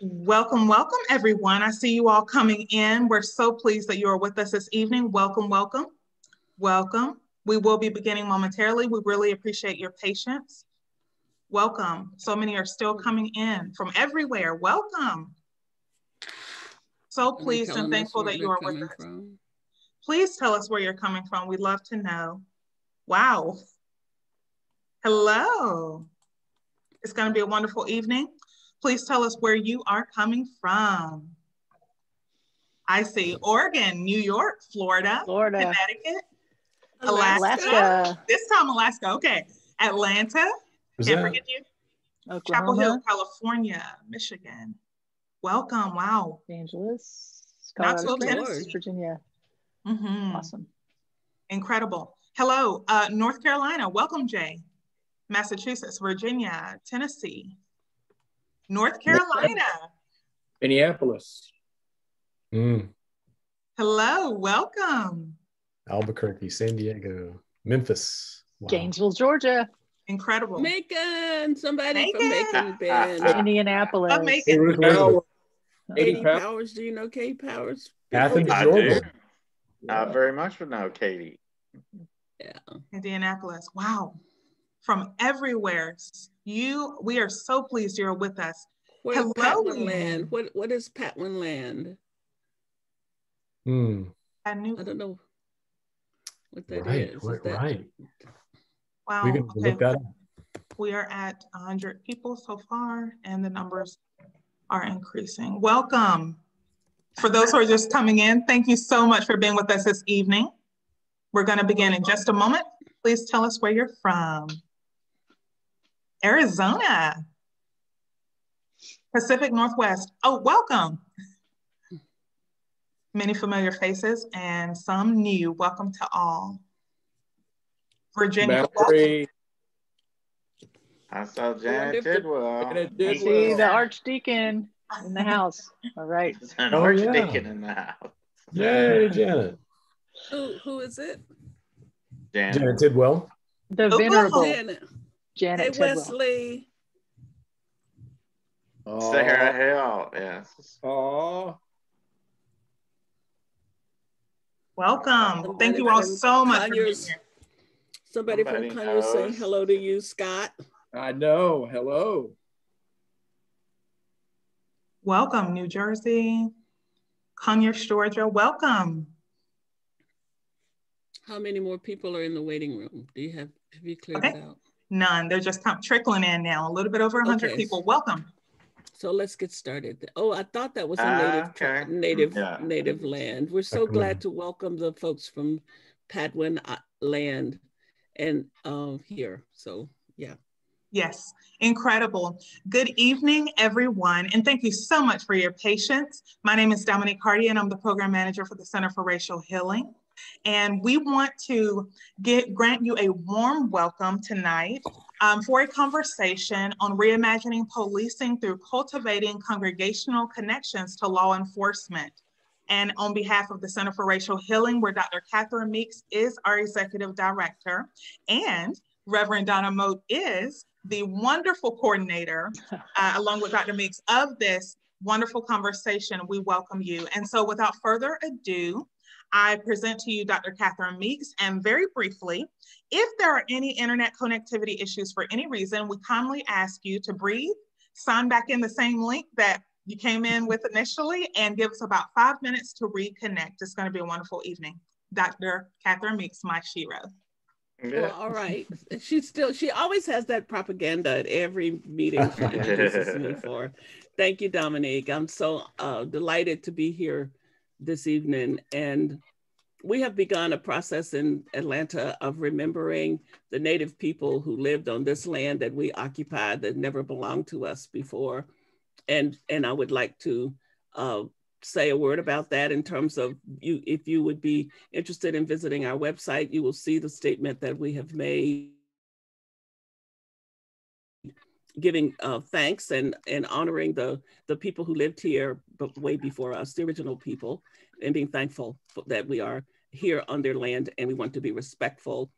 Welcome, welcome, everyone. I see you all coming in. We're so pleased that you are with us this evening. Welcome, welcome, welcome. We will be beginning momentarily. We really appreciate your patience. Welcome. So many are still coming in from everywhere. Welcome. So pleased and thankful that you are with us. Please tell us where you're coming from. We'd love to know. Wow. Hello. It's going to be a wonderful evening. Please tell us where you are coming from. I see Oregon, New York, Florida, Connecticut, Alaska. This time Alaska, okay. Atlanta, can't forget you. Oklahoma. Chapel Hill, California, Michigan. Welcome, wow. Los Angeles, Knoxville, Tennessee. Virginia. Awesome. Incredible. Hello, North Carolina, welcome, Jay. Massachusetts, Virginia, Tennessee. North Carolina. Minneapolis. Hello, welcome. Albuquerque, San Diego, Memphis. Wow. Gainesville, Georgia. Incredible. Macon, somebody from Macon, Ben. Indianapolis. Macon. Katie Powers, do you know Katie Powers? Athens, I Georgia. do. I very much would know Katie. Yeah. Indianapolis. Wow. From everywhere. We are so pleased you're with us. Hello. Patwin Land. What is Patwin Land? I don't know what that is. Right. Wow. We can look that up. We are at 100 people so far, and the numbers are increasing. Welcome. For those who are just coming in, thank you so much for being with us this evening. We're going to begin in just a moment. Please tell us where you're from. Arizona. Pacific Northwest. Oh, welcome. Many familiar faces and some new. Welcome to all. Virginia. I saw Janet Tidwell. I see the Archdeacon in the house. All right. An Archdeacon in the house. Yay, Janet. Who is it? Janet Tidwell. The venerable Janet Hey, Tidwell. Wesley. Sarah Hill, yes. Oh. Welcome. Thank you all so much for being here. Somebody from Conyers saying hello to you, Scott. I know. Hello. Welcome, New Jersey. Conyers, Georgia. Welcome. How many more people are in the waiting room? Have you cleared it out? None. They're just trickling in now. A little bit over 100 people. Welcome. So let's get started. Oh, I thought that was a native land. We're so glad to welcome the folks from Patwin Land and here. So yeah. Yes, incredible. Good evening, everyone, and thank you so much for your patience. My name is Dominique Hardy, and I'm the program manager for the Center for Racial Healing. And we want to grant you a warm welcome tonight for a conversation on reimagining policing through cultivating congregational connections to law enforcement. And on behalf of the Center for Racial Healing, where Dr. Catherine Meeks is our executive director, and Reverend Donna Mote is the wonderful coordinator, along with Dr. Meeks, of this wonderful conversation, we welcome you. And so without further ado, I present to you Dr. Catherine Meeks, and very briefly, if there are any internet connectivity issues for any reason, we kindly ask you to breathe, sign back in the same link that you came in with initially, and give us about 5 minutes to reconnect. It's going to be a wonderful evening. Dr. Catherine Meeks, my shero. Well, all right. She always has that propaganda at every meeting she introduces me for. Thank you, Dominique. I'm so delighted to be here this evening. And we have begun a process in Atlanta of remembering the Native people who lived on this land that we occupied that never belonged to us before. And I would like to say a word about that in terms of if you would be interested in visiting our website, you will see the statement that we have made giving thanks and honoring the people who lived here but way before us, the original people, and being thankful that we are here on their land, and we want to be respectful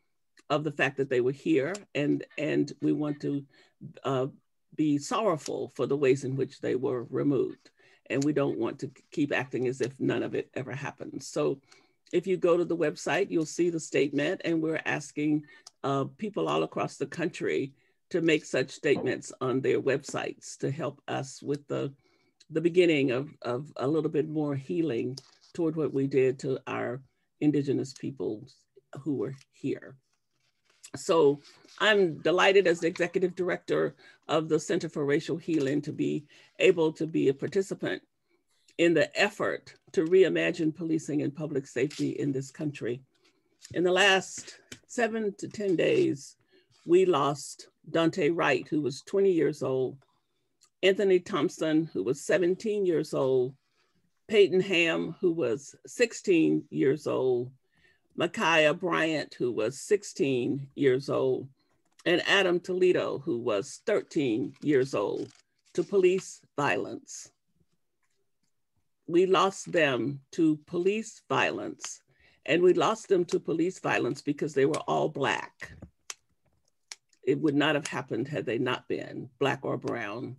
of the fact that they were here, and we want to be sorrowful for the ways in which they were removed. And we don't want to keep acting as if none of it ever happened. So if you go to the website, you'll see the statement, and we're asking people all across the country to make such statements on their websites to help us with the beginning of a little bit more healing toward what we did to our Indigenous peoples who were here. So I'm delighted as the executive director of the Center for Racial Healing to be able to be a participant in the effort to reimagine policing and public safety in this country. In the last 7 to 10 days, we lost Dante Wright, who was 20 years old, Anthony Thompson, who was 17 years old, Peyton Ham, who was 16 years old, Micaiah Bryant, who was 16 years old, and Adam Toledo, who was 13 years old, to police violence. We lost them to police violence, and we lost them to police violence because they were all Black. It would not have happened had they not been Black or brown.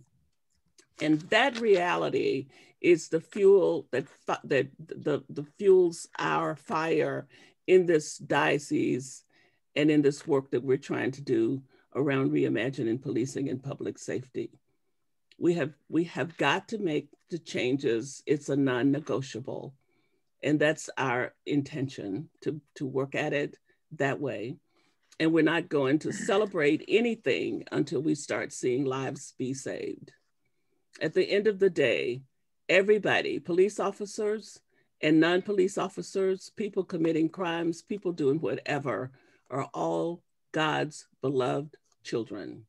And that reality is the fuel that fuels our fire in this diocese and in this work that we're trying to do around reimagining policing and public safety. We have got to make the changes. It's a non-negotiable. And that's our intention, to work at it that way. And we're not going to celebrate anything until we start seeing lives be saved. At the end of the day, everybody, police officers and non-police officers, people committing crimes, people doing whatever, are all God's beloved children.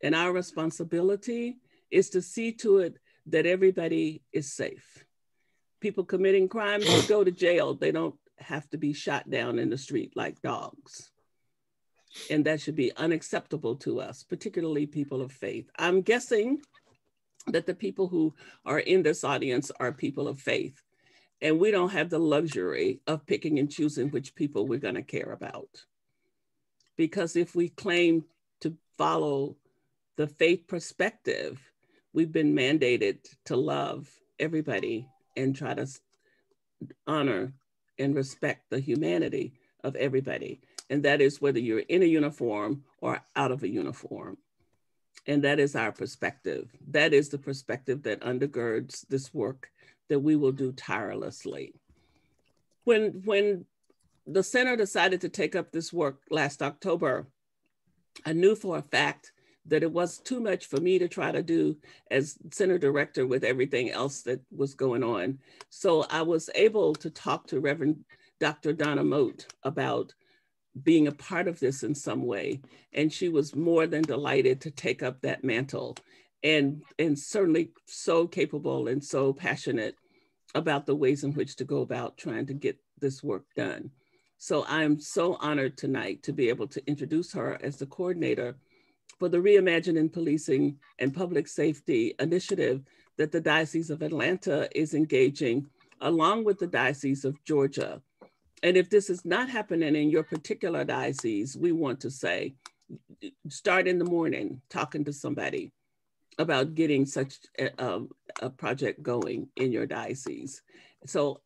And our responsibility is to see to it that everybody is safe. People committing crimes should go to jail. They don't have to be shot down in the street like dogs. And that should be unacceptable to us, particularly people of faith. I'm guessing that the people who are in this audience are people of faith. And we don't have the luxury of picking and choosing which people we're going to care about. Because if we claim to follow the faith perspective, we've been mandated to love everybody and try to honor and respect the humanity of everybody. And that is whether you're in a uniform or out of a uniform. And that is our perspective. That is the perspective that undergirds this work that we will do tirelessly. When the center decided to take up this work last October, I knew for a fact that it was too much for me to try to do as center director with everything else that was going on. So I was able to talk to Reverend Dr. Donna Mote about being a part of this in some way. And she was more than delighted to take up that mantle, and certainly so capable and so passionate about the ways in which to go about trying to get this work done. So I'm so honored tonight to be able to introduce her as the coordinator for the Reimagining Policing and Public Safety initiative that the Diocese of Atlanta is engaging along with the Diocese of Georgia. And if this is not happening in your particular diocese, we want to say, start in the morning talking to somebody about getting such a project going in your diocese. So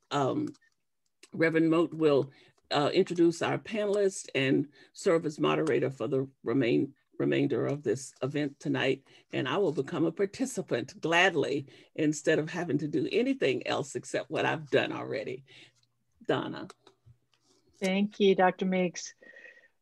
Reverend Mote will introduce our panelists and serve as moderator for the remainder of this event tonight. And I will become a participant gladly instead of having to do anything else except what I've done already. Donna. Thank you, Dr. Meeks.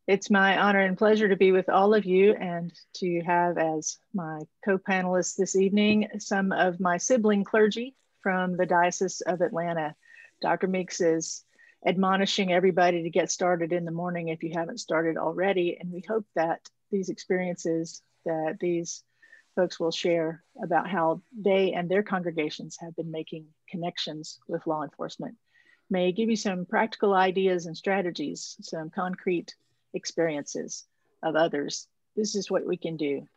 It's my honor and pleasure to be with all of you and to have as my co-panelists this evening some of my sibling clergy from the Diocese of Atlanta. Dr. Meeks is admonishing everybody to get started in the morning if you haven't started already, and we hope that these experiences that these folks will share about how they and their congregations have been making connections with law enforcement may give you some practical ideas and strategies, some concrete experiences of others. This is what we can do.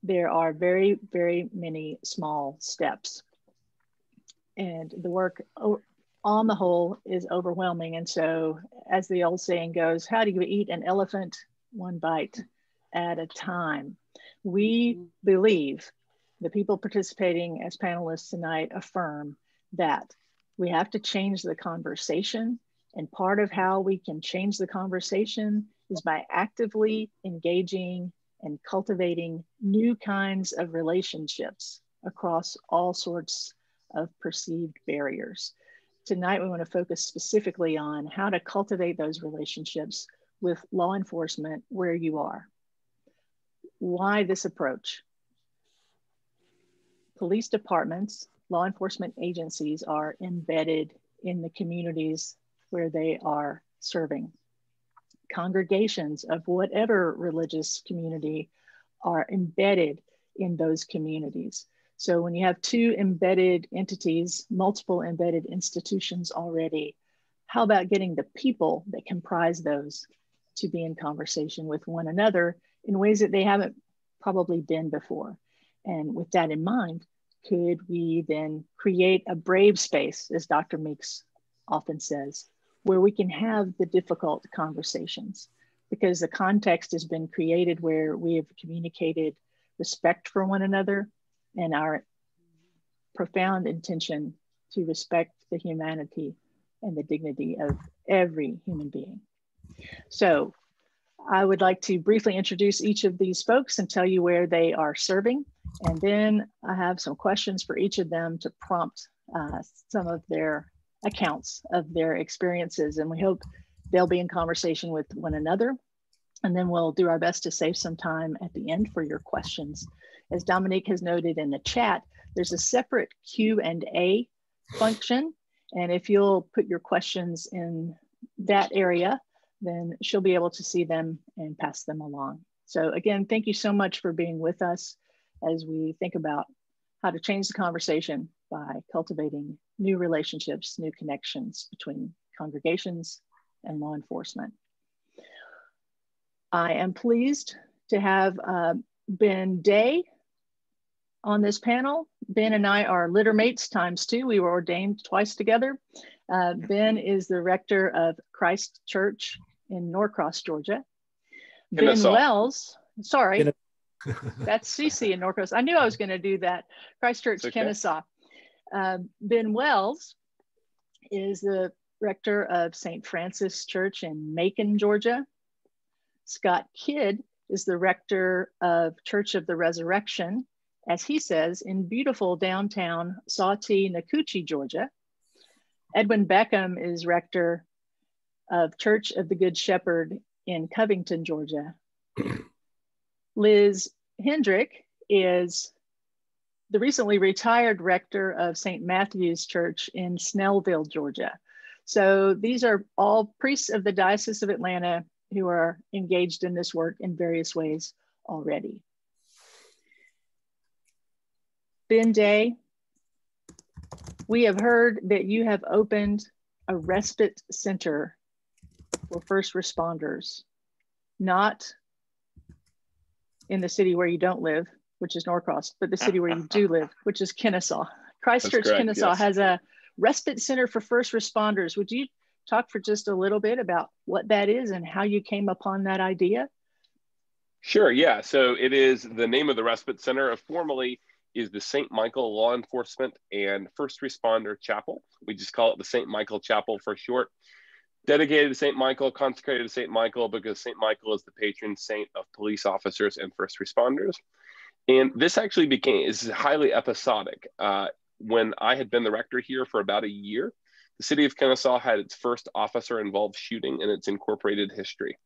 There are very, very many small steps. And the work on the whole is overwhelming. And so, as the old saying goes, how do you eat an elephant? One bite at a time. We believe, the people participating as panelists tonight affirm, that we have to change the conversation. And part of how we can change the conversation is by actively engaging and cultivating new kinds of relationships across all sorts of perceived barriers. Tonight, we want to focus specifically on how to cultivate those relationships with law enforcement where you are. Why this approach? Police departments, law enforcement agencies are embedded in the communities where they are serving. Congregations of whatever religious community are embedded in those communities. So when you have two embedded entities, multiple embedded institutions already, how about getting the people that comprise those to be in conversation with one another in ways that they haven't probably been before? And with that in mind, could we then create a brave space, as Dr. Meeks often says, where we can have the difficult conversations? Because the context has been created where we have communicated respect for one another and our profound intention to respect the humanity and the dignity of every human being. So I would like to briefly introduce each of these folks and tell you where they are serving. And then I have some questions for each of them to prompt some of their accounts of their experiences. And we hope they'll be in conversation with one another. And then we'll do our best to save some time at the end for your questions. As Dominique has noted in the chat, there's a separate Q&A function. And if you'll put your questions in that area, then she'll be able to see them and pass them along. So again, thank you so much for being with us as we think about how to change the conversation by cultivating new relationships, new connections between congregations and law enforcement. I am pleased to have Ben Day on this panel. Ben and I are litter mates ×2. We were ordained twice together. Ben is the rector of Christ Church in Norcross, Georgia. Kennesaw. Ben Wells, sorry, that's CC in Norcross. I knew I was going to do that. Christ Church, okay. Kennesaw. Ben Wells is the rector of St. Francis Church in Macon, Georgia. Scott Kidd is the rector of Church of the Resurrection, as he says, in beautiful downtown Sawtee, Nakuchi, Georgia. Edwin Beckham is rector of Church of the Good Shepherd in Covington, Georgia. Liz Hendrick is the recently retired rector of St. Matthew's Church in Snellville, Georgia. So these are all priests of the Diocese of Atlanta who are engaged in this work in various ways already. Ben Day, we have heard that you have opened a respite center for first responders, not in the city where you don't live, which is Norcross, but the city where you do live, which is Kennesaw. Christ Church, Kennesaw, yes, has a respite center for first responders. Would you talk for just a little bit about what that is and how you came upon that idea? Sure, yeah. So it is, the name of the respite center formally is the St. Michael Law Enforcement and First Responder Chapel. We just call it the St. Michael Chapel for short. Dedicated to St. Michael, consecrated to St. Michael, because St. Michael is the patron saint of police officers and first responders. And this actually is highly episodic. When I had been the rector here for about a year, the city of Kennesaw had its first officer-involved shooting in its incorporated history.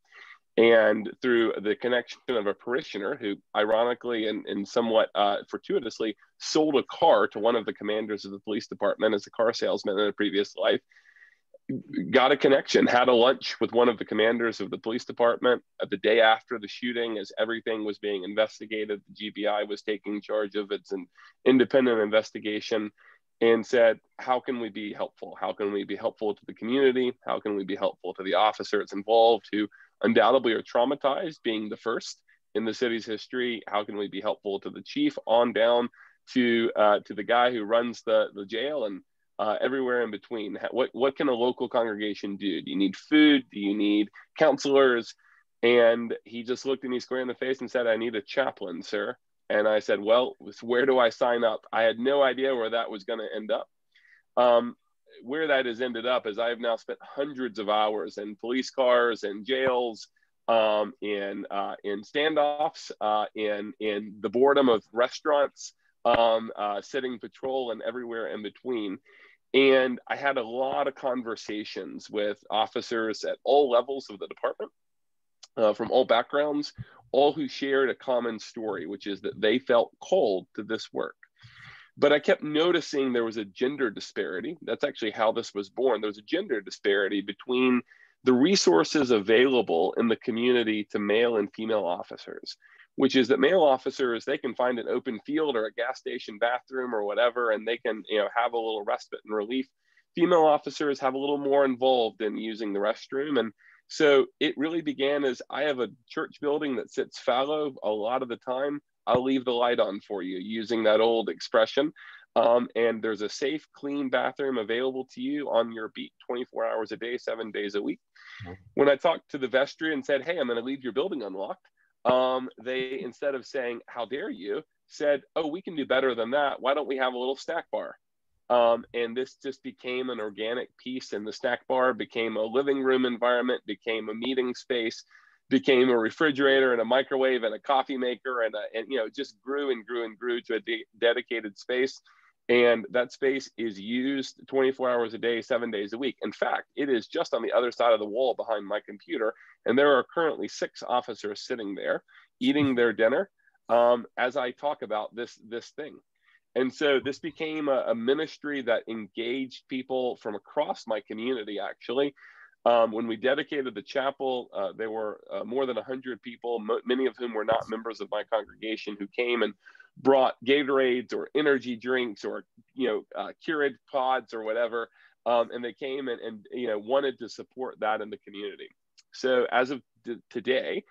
And through the connection of a parishioner who, ironically and somewhat fortuitously, sold a car to one of the commanders of the police department as a car salesman in a previous life, got a connection, had a lunch with one of the commanders of the police department the day after the shooting as everything was being investigated. The GBI was taking charge of its independent investigation, and said, how can we be helpful? How can we be helpful to the community? How can we be helpful to the officers involved who undoubtedly are traumatized, being the first in the city's history? How can we be helpful to the chief on down to the guy who runs the jail and everywhere in between. What can a local congregation do? Do you need food? Do you need counselors? And he just looked me square in the face and said, I need a chaplain, sir. And I said, well, where do I sign up? I had no idea where that was going to end up. Where that has ended up is I have now spent hundreds of hours in police cars and jails, in standoffs, in the boredom of restaurants, sitting patrol and everywhere in between. And I had a lot of conversations with officers at all levels of the department, from all backgrounds, all who shared a common story, which is that they felt called to this work. But I kept noticing there was a gender disparity. That's actually how this was born. There was a gender disparity between the resources available in the community to male and female officers, which is that male officers, they can find an open field or a gas station bathroom or whatever, and they can, have a little respite and relief. Female officers have a little more involved in using the restroom. And so it really began as, I have a church building that sits fallow a lot of the time. I'll leave the light on for you, using that old expression. And there's a safe, clean bathroom available to you on your beat 24 hours a day, 7 days a week. When I talked to the vestry and said, hey, I'm going to leave your building unlocked, they, instead of saying, how dare you, said, oh, we can do better than that. Why don't we have a little snack bar? And this just became an organic piece, and the snack bar became a living room environment, became a meeting space, became a refrigerator and a microwave and a coffee maker, and just grew and grew and grew to a dedicated space. And that space is used 24 hours a day, 7 days a week. In fact, it is just on the other side of the wall behind my computer. And there are currently 6 officers sitting there eating their dinner as I talk about this thing. And so this became a ministry that engaged people from across my community, actually. When we dedicated the chapel, there were more than 100 people, many of whom were not members of my congregation, who came and brought Gatorades or energy drinks or, Keurig pods or whatever. And they came and wanted to support that in the community. So as of today,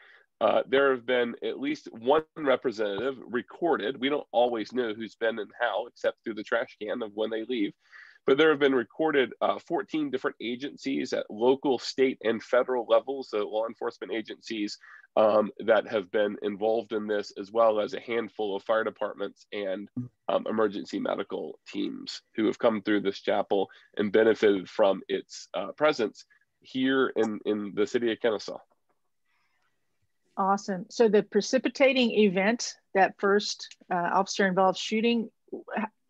there have been at least one representative recorded. We don't always know who's been and how, except through the trash can of when they leave. But there have been recorded 14 different agencies at local, state, and federal levels, so law enforcement agencies that have been involved in this, as well as a handful of fire departments and emergency medical teams who have come through this chapel and benefited from its presence here in the city of Kennesaw. Awesome. So the precipitating event, that first officer-involved shooting,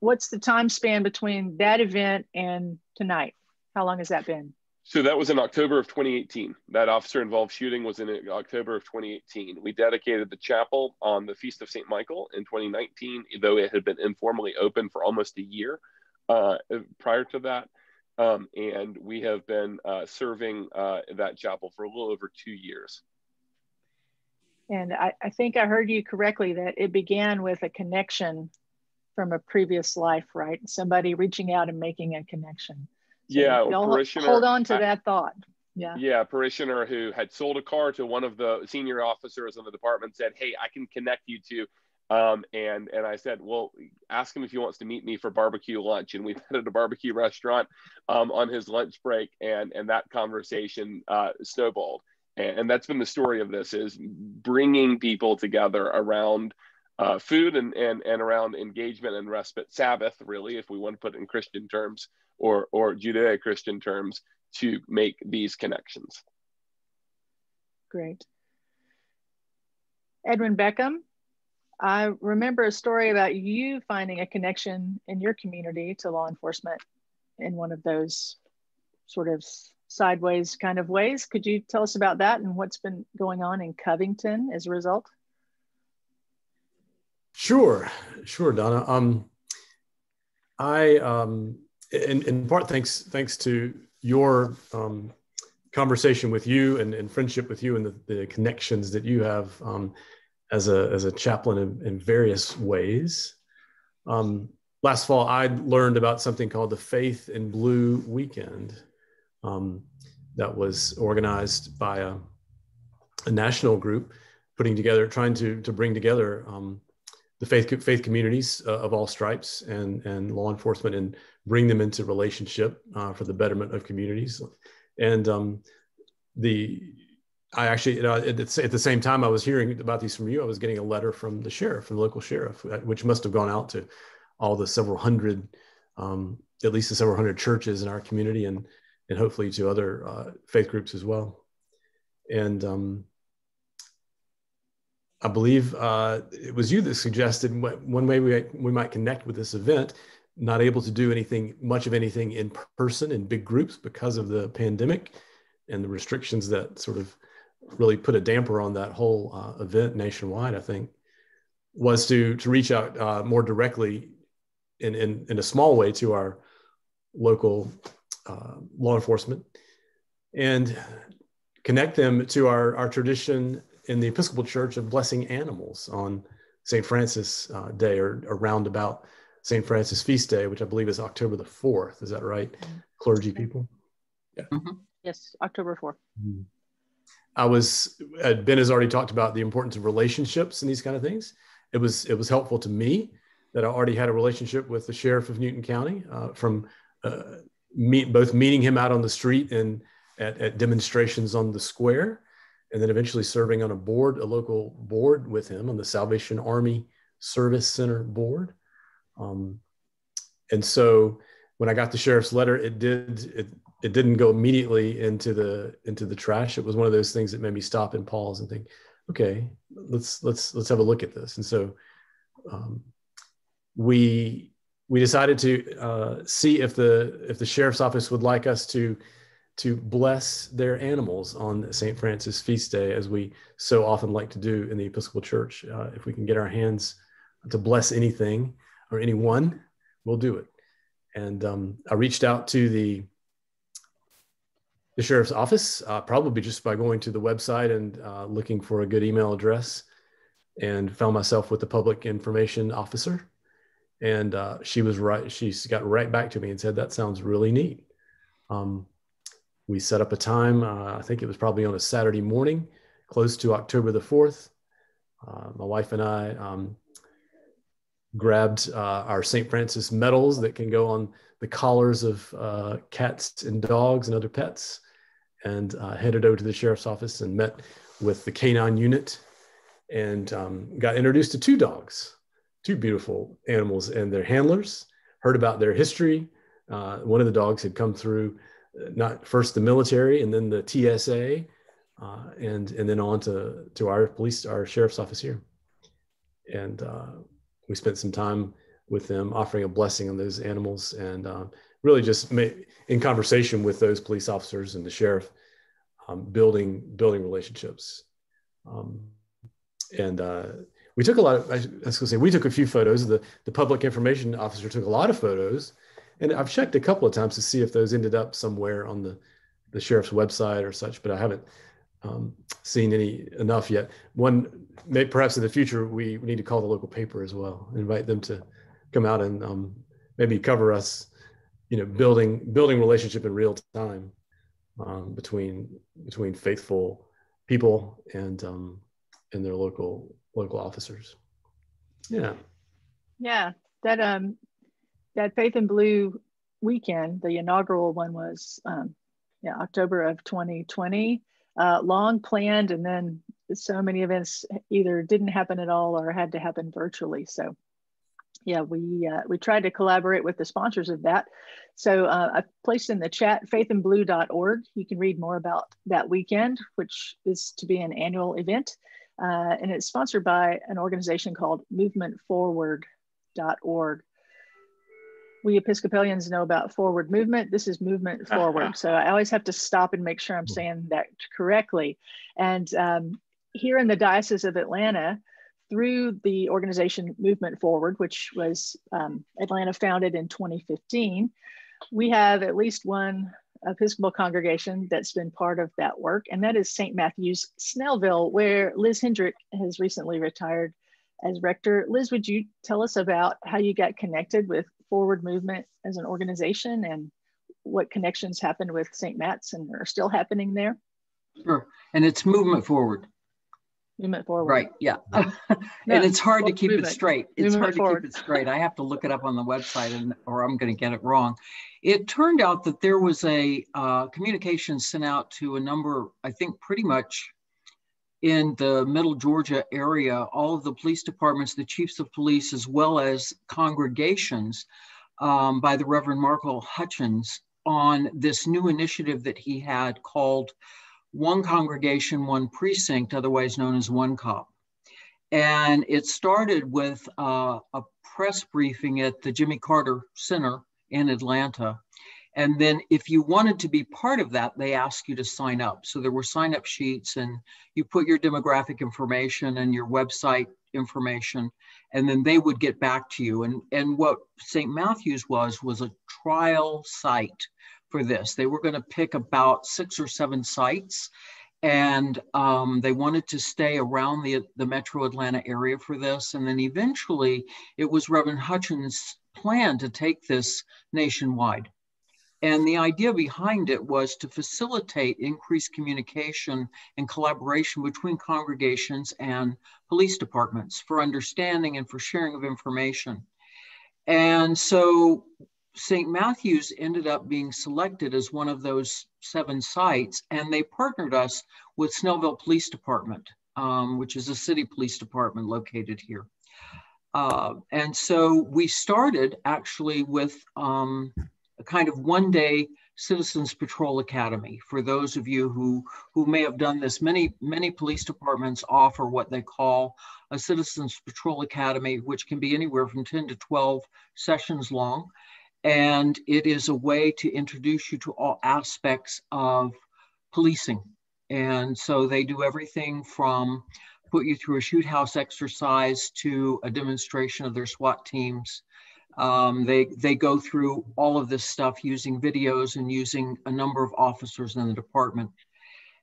what's the time span between that event and tonight? How long has that been? So that was in October of 2018. That officer-involved shooting was in October of 2018. We dedicated the chapel on the Feast of St. Michael in 2019, though it had been informally open for almost a year prior to that. And we have been serving that chapel for a little over 2 years. And I think I heard you correctly that it began with a connection from a previous life, right? Somebody reaching out and making a connection. So yeah, parishioner. Hold on to that thought. Yeah. Yeah, a parishioner who had sold a car to one of the senior officers in the department said, "Hey, I can connect you to," and I said, "Well, ask him if he wants to meet me for barbecue lunch." And we met at a barbecue restaurant on his lunch break, and that conversation snowballed. And that's been the story of this, is bringing people together around food and around engagement and respite, Sabbath, really, if we want to put it in Christian terms or Judeo-Christian terms, to make these connections. Great. Edwin Beckham, I remember a story about you finding a connection in your community to law enforcement in one of those sort of sideways kind of ways. Could you tell us about that and what's been going on in Covington as a result? Sure, Donna. In part, thanks to your conversation with you and friendship with you and the connections that you have as a chaplain in various ways. Last fall, I learned about something called the Faith in Blue Weekend that was organized by a national group trying to bring together the faith communities of all stripes and law enforcement, and bring them into relationship for the betterment of communities. And I actually, at the same time I was hearing about these from you, I was getting a letter from the sheriff, from the local sheriff, which must have gone out to all the several hundred, at least the several hundred churches in our community, and hopefully to other faith groups as well. And I believe it was you that suggested one way we might connect with this event, not able to do much of anything in person in big groups because of the pandemic and the restrictions that sort of really put a damper on that whole event nationwide, I think, was to reach out more directly in a small way to our local law enforcement and connect them to our tradition in the Episcopal Church of blessing animals on St. Francis Day, or around about St. Francis Feast Day, which I believe is October the 4th. Is that right, clergy people? Yeah. Mm-hmm. Yes, October 4th. Mm-hmm. Ben has already talked about the importance of relationships and these kind of things. It was helpful to me that I already had a relationship with the sheriff of Newton County from both meeting him out on the street and at demonstrations on the square, and then eventually serving on a local board with him on the Salvation Army Service Center board. And so when I got the sheriff's letter, it didn't go immediately into the trash. It was one of those things that made me stop and pause and think, okay, let's have a look at this. And so we decided to see if the sheriff's office would like us to bless their animals on St. Francis Feast Day, as we so often like to do in the Episcopal Church. If we can get our hands to bless anything or anyone, we'll do it. And I reached out to the sheriff's office, probably just by going to the website and looking for a good email address, and found myself with the public information officer. And she was right. She got right back to me and said, that sounds really neat. We set up a time, I think it was probably on a Saturday morning, close to October the 4th. My wife and I grabbed our St. Francis medals that can go on the collars of cats and dogs and other pets, and headed over to the sheriff's office and met with the canine unit, and got introduced to two beautiful animals and their handlers, heard about their history. One of the dogs had come through not first the military and then the TSA, and then on to our sheriff's office here. And we spent some time with them, offering a blessing on those animals, and really just in conversation with those police officers and the sheriff, building relationships. And we took we took a few photos. The public information officer took a lot of photos. And I've checked a couple of times to see if those ended up somewhere on the sheriff's website or such, but I haven't seen enough yet. Perhaps in the future, we need to call the local paper as well, invite them to come out and maybe cover us, building relationship in real time between faithful people and their local officers. Yeah. Yeah. That Faith in Blue weekend, the inaugural one was October of 2020, long planned, and then so many events either didn't happen at all or had to happen virtually. So yeah, we tried to collaborate with the sponsors of that. So I placed in the chat faithandblue.org. You can read more about that weekend, which is to be an annual event. And it's sponsored by an organization called movementforward.org. We Episcopalians know about forward movement. This is movement forward. So I always have to stop and make sure I'm saying that correctly. And here in the Diocese of Atlanta, through the organization Movement Forward, which was Atlanta founded in 2015, we have at least one Episcopal congregation that's been part of that work, and that is St. Matthew's Snellville, where Liz Hendrick has recently retired as rector. Liz, would you tell us about how you got connected with Forward Movement as an organization and what connections happened with St. Matt's and are still happening there? Sure, and it's Movement Forward. Movement forward. Right, yeah. No, and it's hard to keep it movement. straight. It's Movement hard to forward. keep it straight. I have to look it up on the website or I'm going to get it wrong. It turned out that there was a communication sent out to a number, I think pretty much in the middle Georgia area, all of the police departments, the chiefs of police, as well as congregations by the Reverend Markle Hutchins on this new initiative that he had called One Congregation, One Precinct, otherwise known as One Cop. And it started with a press briefing at the Jimmy Carter Center in Atlanta. And then if you wanted to be part of that, they asked you to sign up. So there were sign up sheets and you put your demographic information and your website information, and then they would get back to you. And what St. Matthew's was a trial site for this. They were going to pick about 6 or 7 sites, and they wanted to stay around the metro Atlanta area for this. And then eventually it was Reverend Hutchins' plan to take this nationwide. And the idea behind it was to facilitate increased communication and collaboration between congregations and police departments for understanding and for sharing of information. And so St. Matthew's ended up being selected as one of those 7 sites, and they partnered us with Snellville Police Department, which is a city police department located here. And so we started actually with a kind of one-day Citizens Patrol Academy. For those of you who may have done this, many police departments offer what they call a Citizens Patrol Academy, which can be anywhere from 10 to 12 sessions long. And it is a way to introduce you to all aspects of policing. And so they do everything from put you through a shoot house exercise to a demonstration of their SWAT teams. They go through all of this stuff using videos and using a number of officers in the department.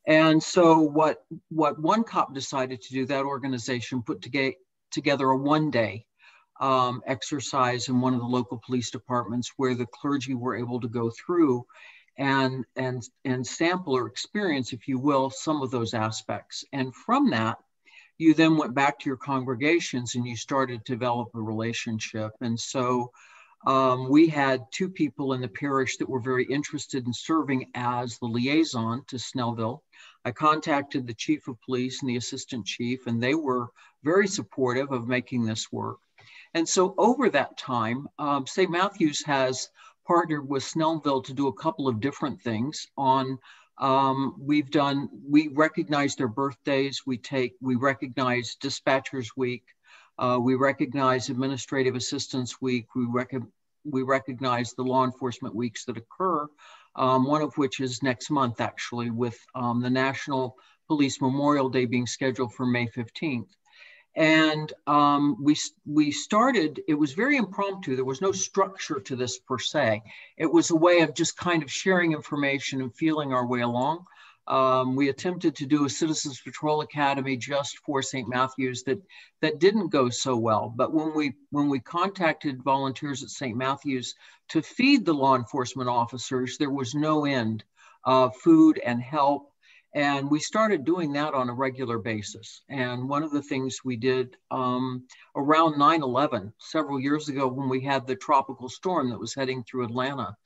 And so what One Cop decided to do, that organization put together a one-day exercise in one of the local police departments where the clergy were able to go through and sample or experience, if you will, some of those aspects. And from that, you then went back to your congregations and you started to develop a relationship. And so we had 2 people in the parish that were very interested in serving as the liaison to Snellville. I contacted the chief of police and the assistant chief, and they were very supportive of making this work. And so over that time, St. Matthew's has partnered with Snellville to do a couple of different things on we recognize their birthdays. We recognize Dispatchers Week. We recognize Administrative Assistance Week. We recognize the law enforcement weeks that occur, one of which is next month, actually, with the National Police Memorial Day being scheduled for May 15th. And we started, it was very impromptu. There was no structure to this per se. It was a way of just kind of sharing information and feeling our way along. We attempted to do a Citizens Patrol Academy just for St. Matthew's that didn't go so well. But when we contacted volunteers at St. Matthew's to feed the law enforcement officers, there was no end of food and help. And we started doing that on a regular basis. And one of the things we did around 9/11, several years ago when we had the tropical storm that was heading through Atlanta,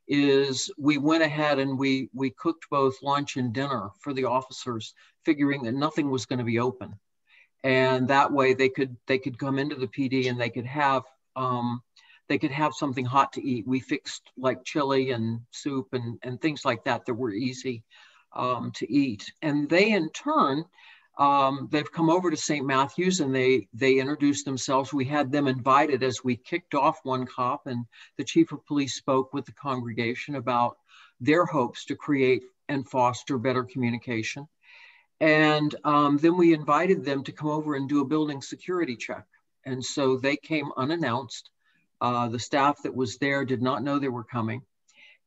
is we went ahead and we cooked both lunch and dinner for the officers, figuring that nothing was going to be open. And that way they could come into the PD and they could have something hot to eat. We fixed like chili and soup and things like that were easy to eat. And they in turn, they've come over to St. Matthew's and they introduced themselves. We had them invited as we kicked off One Cop, and the chief of police spoke with the congregation about their hopes to create and foster better communication. And then we invited them to come over and do a building security check. And so they came unannounced. The staff that was there did not know they were coming.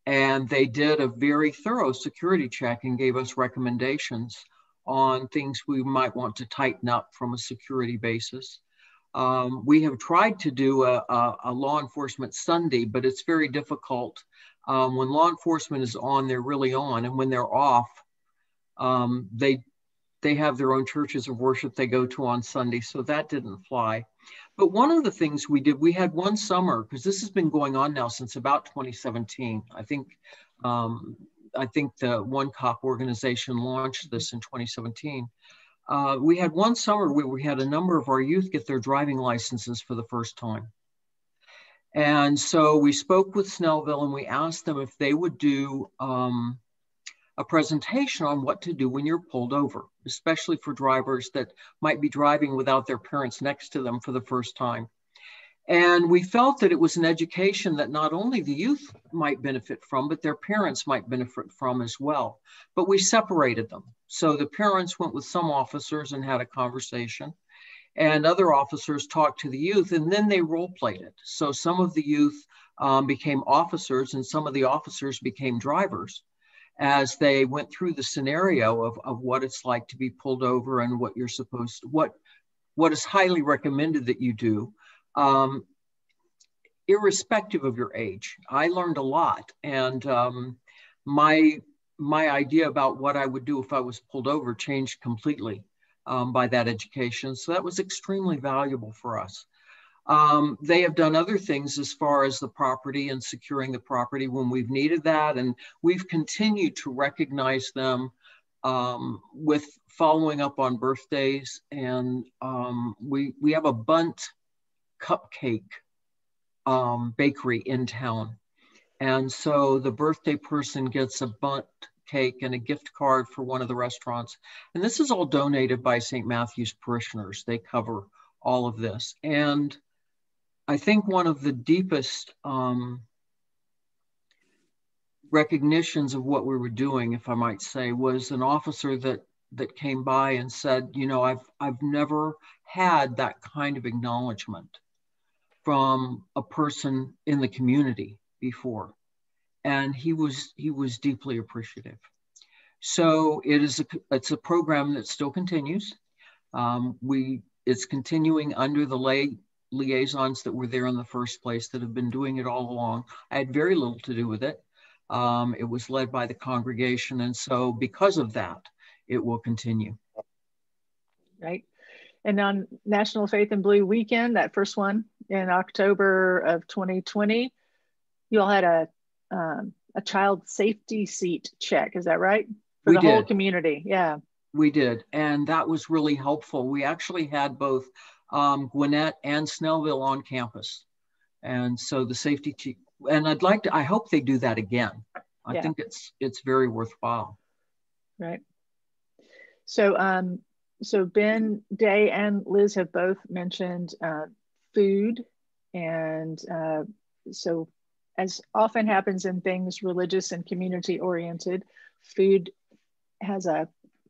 And they did a very thorough security check and gave us recommendations on things we might want to tighten up from a security basis. We have tried to do a law enforcement Sunday, but it's very difficult. When law enforcement is on, they're really on. And when they're off, they have their own churches of worship they go to on Sunday, so that didn't fly. But one of the things we did, we had one summer, because this has been going on now since about 2017. I think the One Cop organization launched this in 2017. We had one summer where we had a number of our youth get their driving licenses for the first time. And so we spoke with Snellville and we asked them if they would do a presentation on what to do when you're pulled over, especially for drivers that might be driving without their parents next to them for the first time. And we felt that it was an education that not only the youth might benefit from, but their parents might benefit from as well. But we separated them. So the parents went with some officers and had a conversation, and other officers talked to the youth, and then they role played it. So some of the youth became officers and some of the officers became drivers as they went through the scenario of what it's like to be pulled over and what you're supposed to, what is highly recommended that you do, irrespective of your age. I learned a lot, and my idea about what I would do if I was pulled over changed completely by that education. So that was extremely valuable for us. They have done other things as far as the property and securing the property when we've needed that. And we've continued to recognize them with following up on birthdays. And we have a Bunt cupcake bakery in town. And so the birthday person gets a Bunt cake and a gift card for one of the restaurants. And this is all donated by St. Matthew's parishioners. They cover all of this. And I think one of the deepest recognitions of what we were doing, if I might say, was an officer that came by and said, you know, I've never had that kind of acknowledgement from a person in the community before. And he was deeply appreciative. So it's a program that still continues. It's continuing under the lay liaisons that were there in the first place that have been doing it all along. I had very little to do with it. It was led by the congregation. And so because of that, it will continue. Right. And on National Faith and Blue weekend, that first one in October of 2020, you all had a child safety seat check. Is that right? For the whole community. Yeah. We did. And that was really helpful. We actually had both Gwinnett and Snellville on campus. And so the safety chief, and I hope they do that again. I think it's very worthwhile. Right. So, so Ben, Day, and Liz have both mentioned food. And so as often happens in things religious and community oriented, food has a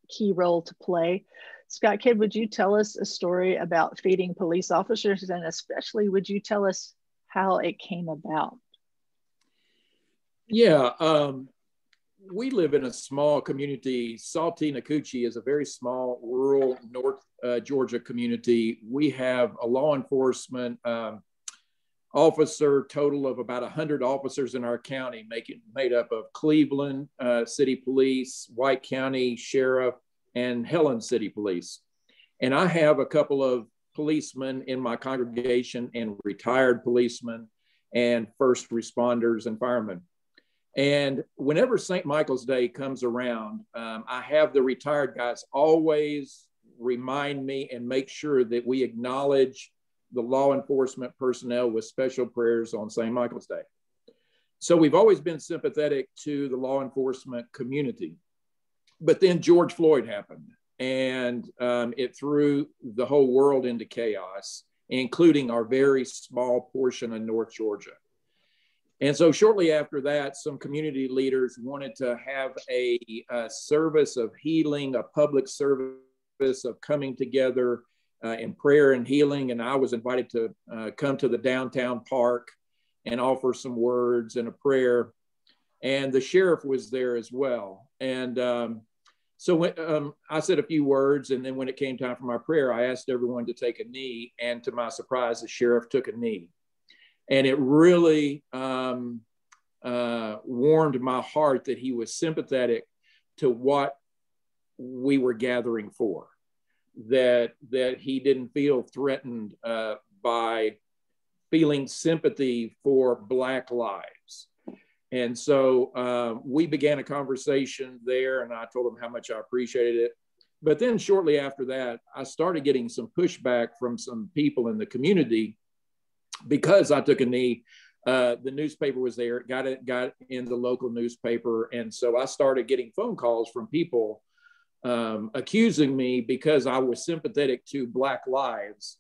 key role to play. Scott Kidd, would you tell us a story about feeding police officers, and especially would you tell us how it came about? Yeah, we live in a small community. Salty Nakuchi is a very small rural North Georgia community. We have a law enforcement officer total of about 100 officers in our county, made up of Cleveland City Police, White County Sheriff, and Helen City Police. And I have a couple of policemen in my congregation and retired policemen and first responders and firemen. And whenever St. Michael's Day comes around, I have the retired guys always remind me and make sure that we acknowledge the law enforcement personnel with special prayers on St. Michael's Day. So we've always been sympathetic to the law enforcement community. But then George Floyd happened, and it threw the whole world into chaos, including our very small portion of North Georgia. And so shortly after that, some community leaders wanted to have a service of healing, a public service of coming together in prayer and healing. And I was invited to come to the downtown park and offer some words and a prayer. And the sheriff was there as well. And so when, I said a few words, and then when it came time for my prayer, I asked everyone to take a knee. And to my surprise, the sheriff took a knee. And it really warmed my heart that he was sympathetic to what we were gathering for, that he didn't feel threatened by feeling sympathy for Black lives. And so we began a conversation there, and I told him how much I appreciated it. But then shortly after that, I started getting some pushback from some people in the community because I took a knee. The newspaper was there, got in the local newspaper. And so I started getting phone calls from people accusing me, because I was sympathetic to Black lives,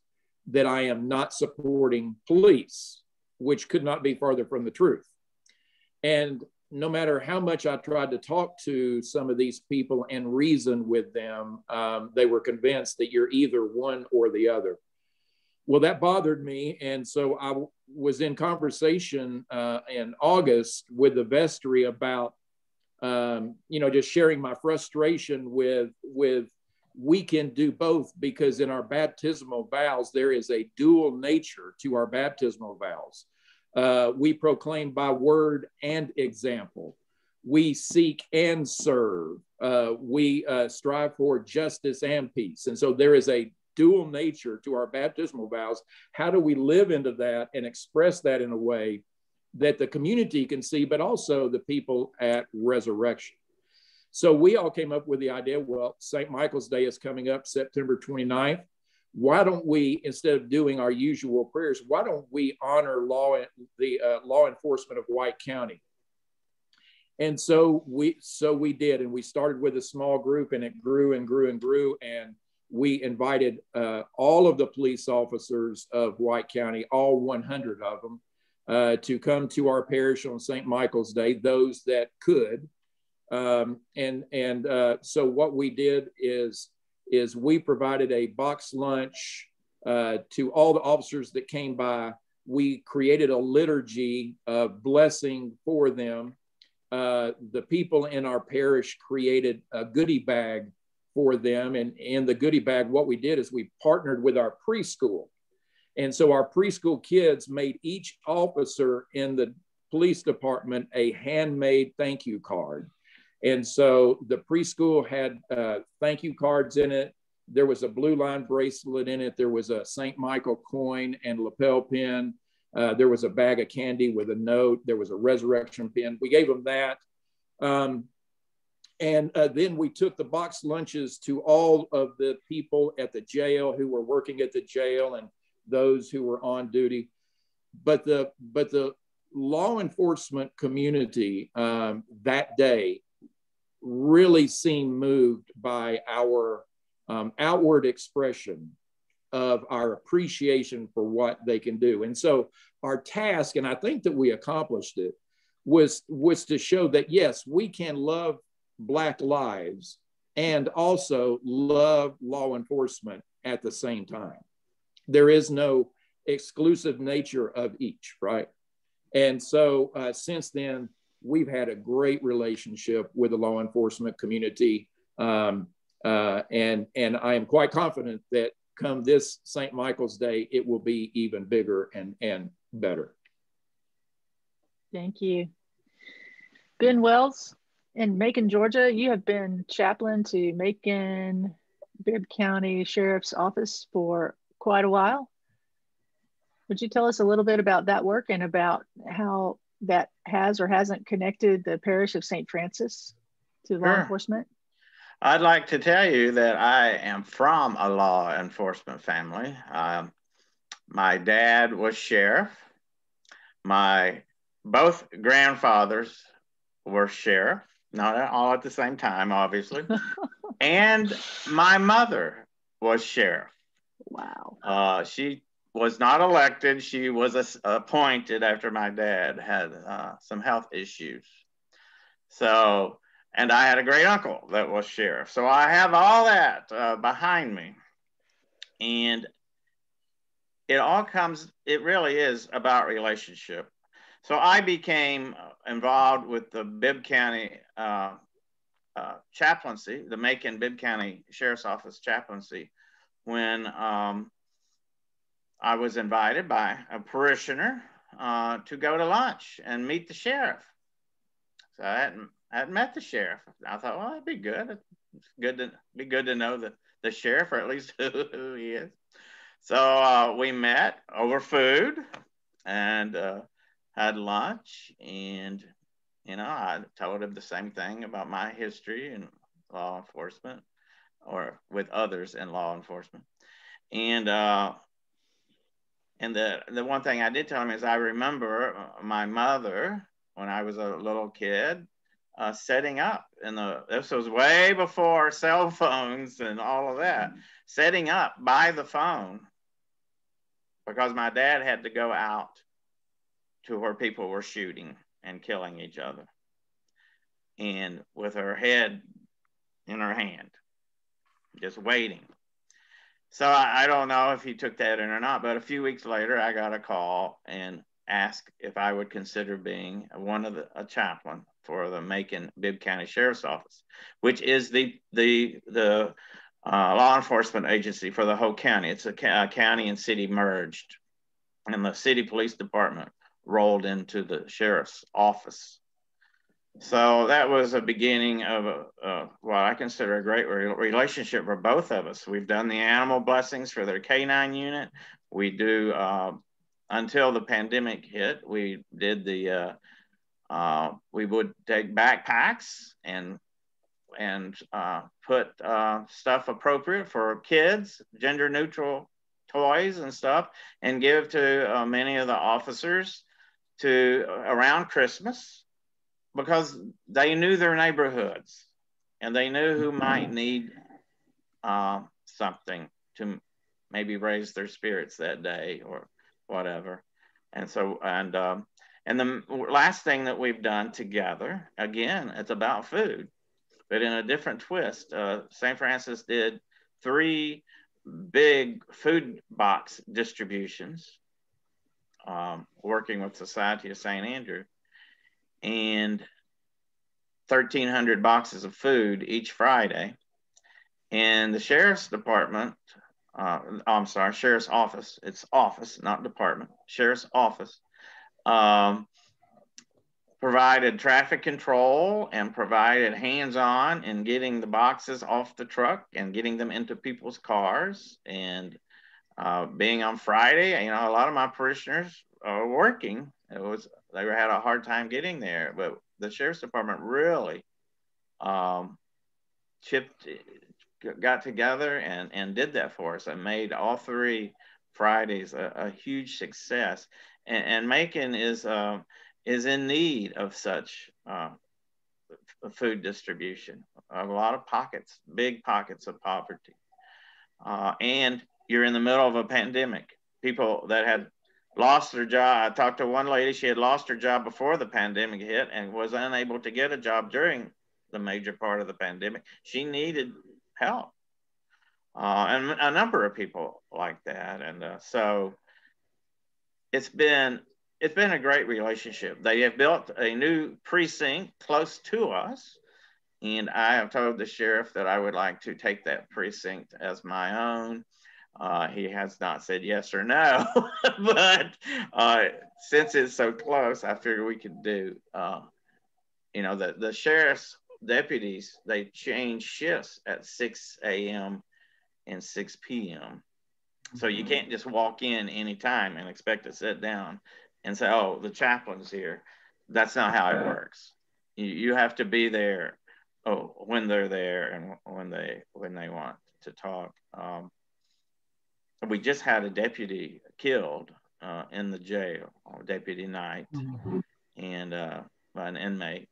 that I am not supporting police, which could not be farther from the truth. And no matter how much I tried to talk to some of these people and reason with them, they were convinced that you're either one or the other. Well, that bothered me. And so I was in conversation in August with the vestry about, just sharing my frustration with we can do both, because in our baptismal vows, there is a dual nature to our baptismal vows. We proclaim by word and example. We seek and serve. We strive for justice and peace. And so there is a dual nature to our baptismal vows. How do we live into that and express that in a way that the community can see, but also the people at Resurrection? So we all came up with the idea, well, St. Michael's Day is coming up September 29th. Why don't we, instead of doing our usual prayers, why don't we honor the law enforcement of White County? And so we did, and we started with a small group, and it grew and grew and grew. And we invited all of the police officers of White County, all 100 of them, to come to our parish on St. Michael's Day, those that could. So what we did is we provided a box lunch to all the officers that came by. We created a liturgy of blessing for them. The people in our parish created a goodie bag for them. And in the goodie bag, what we did is we partnered with our preschool. And so our preschool kids made each officer in the police department a handmade thank you card. And so the preschool had thank you cards in it. There was a blue line bracelet in it. There was a St. Michael coin and lapel pin. There was a bag of candy with a note. There was a resurrection pin. We gave them that. Then we took the box lunches to all of the people at the jail who were working at the jail and those who were on duty. But the law enforcement community that day really seemed moved by our outward expression of our appreciation for what they can do. And so our task, and I think that we accomplished it, was to show that, yes, we can love Black lives and also love law enforcement at the same time. There is no exclusive nature of each, right? And so since then, we've had a great relationship with the law enforcement community. And I am quite confident that come this St. Michael's Day, it will be even bigger and better. Thank you. Ben Wells, in Macon, Georgia, you have been chaplain to Macon Bibb County Sheriff's Office for quite a while. Would you tell us a little bit about that work and about how that has or hasn't connected the parish of St. Francis to law enforcement? I'd like to tell you that I am from a law enforcement family. My dad was sheriff. My both grandfathers were sheriff, not all at the same time, obviously. And my mother was sheriff. Wow. She was not elected. She was appointed after my dad had some health issues. So, and I had a great uncle that was sheriff. So I have all that behind me. And it really is about relationship. So I became involved with the Bibb County chaplaincy, the Macon Bibb County Sheriff's Office chaplaincy, when I was invited by a parishioner to go to lunch and meet the sheriff. So I hadn't met the sheriff. I thought, well, that'd be good. It's be good to know the sheriff, or at least who he is. So we met over food and had lunch, and I told him the same thing about my history in law enforcement, or with others in law enforcement. And the one thing I did tell him is I remember my mother, when I was a little kid, setting up this was way before cell phones and all of that, setting up by the phone, because my dad had to go out to where people were shooting and killing each other, and with her head in her hand, just waiting. So I don't know if he took that in or not, but a few weeks later, I got a call and asked if I would consider being a chaplain for the Macon-Bibb County Sheriff's Office, which is the law enforcement agency for the whole county. It's a county and city merged, and the city police department rolled into the sheriff's office. So that was a beginning of what I consider a great relationship for both of us. We've done the animal blessings for their canine unit. We do, until the pandemic hit, we did we would take backpacks and put stuff appropriate for kids, gender neutral toys and stuff, and give to many of the officers around Christmas, because they knew their neighborhoods and they knew who might need something to maybe raise their spirits that day or whatever. And so, and the last thing that we've done together, again, it's about food, but in a different twist. St. Francis did 3 big food box distributions, working with Society of St. Andrew, and 1,300 boxes of food each Friday. And the sheriff's department, I'm sorry, sheriff's office, it's office, not department, sheriff's office, provided traffic control and provided hands-on in getting the boxes off the truck and getting them into people's cars. And being on Friday, a lot of my parishioners are working. They had a hard time getting there, but the sheriff's department really got together and did that for us, and made all 3 Fridays a huge success. And Macon is in need of such food distribution. A lot of pockets, big pockets of poverty, and you're in the middle of a pandemic. People that had lost their job. I talked to one lady, she had lost her job before the pandemic hit and was unable to get a job during the major part of the pandemic. She needed help. And a number of people like that. And so it's been a great relationship. They have built a new precinct close to us, and I have told the sheriff that I would like to take that precinct as my own. He has not said yes or no, but since it's so close, I figured we could do, the sheriff's deputies, they change shifts at 6 a.m. and 6 p.m. So you can't just walk in anytime and expect to sit down and say, oh, the chaplain's here. That's not how it works. You have to be there when they're there and when they want to talk. We just had a deputy killed in the jail, Deputy Knight, and an inmate.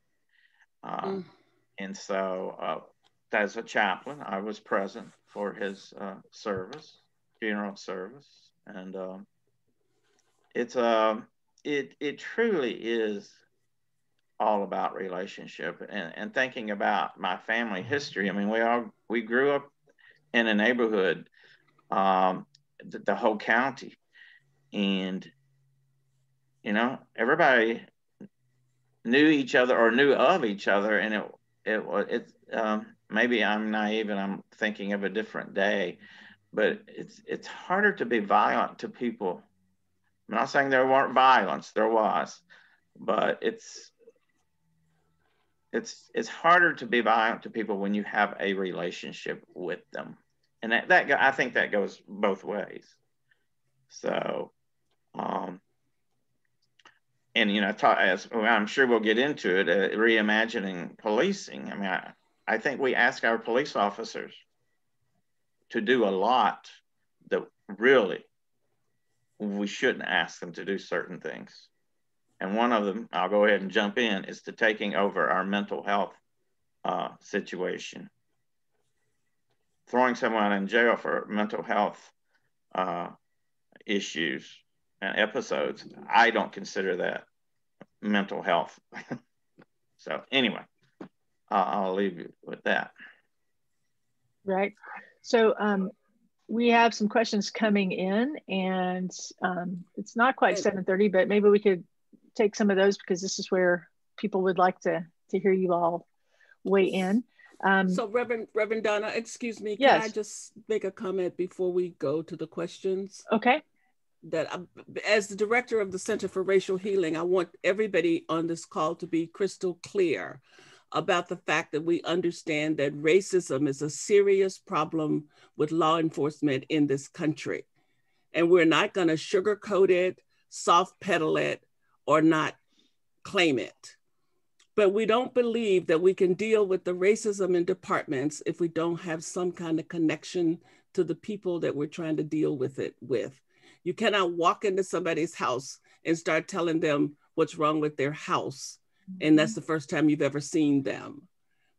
And so as a chaplain, I was present for his funeral service. And it truly is all about relationship and thinking about my family history. I mean, we grew up in a neighborhood, the whole county, and everybody knew each other or knew of each other, and it maybe I'm naive and I'm thinking of a different day, but it's harder to be violent to people. I'm not saying there weren't violence, there was, but it's harder to be violent to people when you have a relationship with them, and that I think that goes both ways. So, and you know, as well, I'm sure we'll get into it, reimagining policing. I mean, I think we ask our police officers to do a lot that really we shouldn't ask them to do certain things. And one of them, I'll go ahead and jump in, is to taking over our mental health situation. Throwing someone in jail for mental health issues and episodes, I don't consider that mental health. So anyway, I'll leave you with that. Right. So we have some questions coming in, and it's not quite 7:30, but maybe we could take some of those, because this is where people would like to hear you all weigh in. So Reverend Donna, excuse me, yes. Can I just make a comment before we go to the questions? Okay. That as the director of the Center for Racial Healing, I want everybody on this call to be crystal clear about the fact that we understand that racism is a serious problem with law enforcement in this country. And we're not going to sugarcoat it, soft pedal it, or not claim it. But we don't believe that we can deal with the racism in departments if we don't have some kind of connection to the people that we're trying to deal with it with. You cannot walk into somebody's house and start telling them what's wrong with their house, and that's the first time you've ever seen them.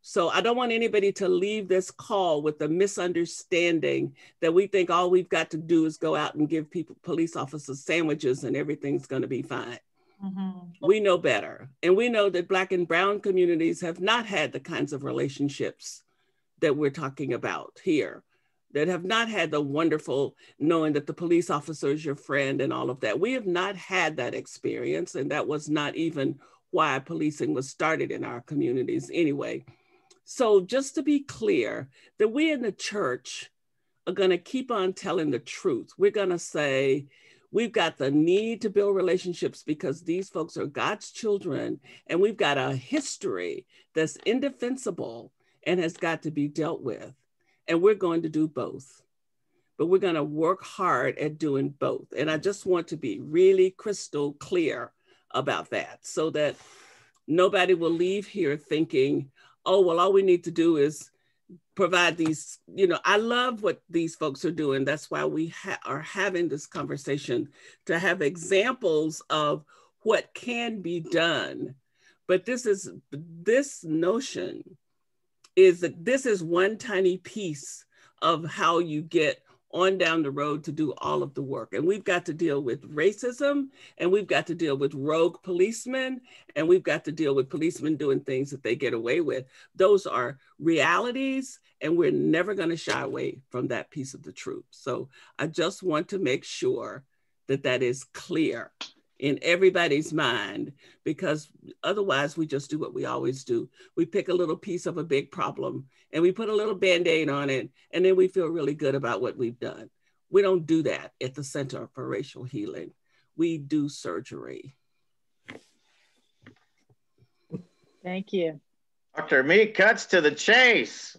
So I don't want anybody to leave this call with the misunderstanding that we think all we've got to do is go out and give police officers sandwiches and everything's going to be fine. We know better. And we know that Black and brown communities have not had the kinds of relationships that we're talking about here, that have not had the wonderful knowing that the police officer is your friend and all of that. We have not had that experience, and that was not even why policing was started in our communities anyway. So just to be clear, that we in the church are going to keep on telling the truth. We're going to say, we've got the need to build relationships because these folks are God's children, and we've got a history that's indefensible and has got to be dealt with. And we're going to do both. But we're going to work hard at doing both. And I just want to be really crystal clear about that, so that nobody will leave here thinking, oh, well, all we need to do is provide these, you know, I love what these folks are doing. That's why we are having this conversation, to have examples of what can be done. But this notion is that this is one tiny piece of how you get on down the road to do all of the work. And we've got to deal with racism, and we've got to deal with rogue policemen, and we've got to deal with policemen doing things that they get away with. Those are realities, and we're never going to shy away from that piece of the truth. So I just want to make sure that that is clear in everybody's mind, because otherwise we just do what we always do. We pick a little piece of a big problem and we put a little Band-Aid on it, and then we feel really good about what we've done. We don't do that at the Center for Racial Healing. We do surgery. Thank you. Dr. Meek cuts to the chase.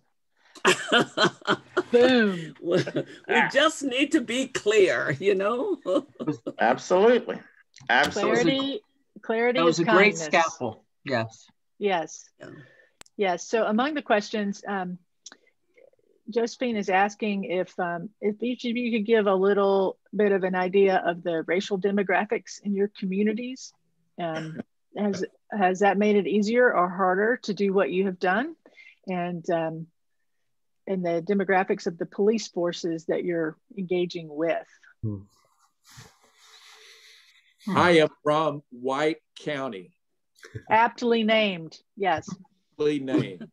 Boom. We just need to be clear, you know? Absolutely. Absolutely. Clarity that was is a kindness. great scalpel. Yes. Yes. Yeah. Yes. So among the questions, Josephine is asking if each of you could give a little bit of an idea of the racial demographics in your communities. Has that made it easier or harder to do what you have done? And the demographics of the police forces that you're engaging with. I am from White County. Aptly named, yes. Aptly named.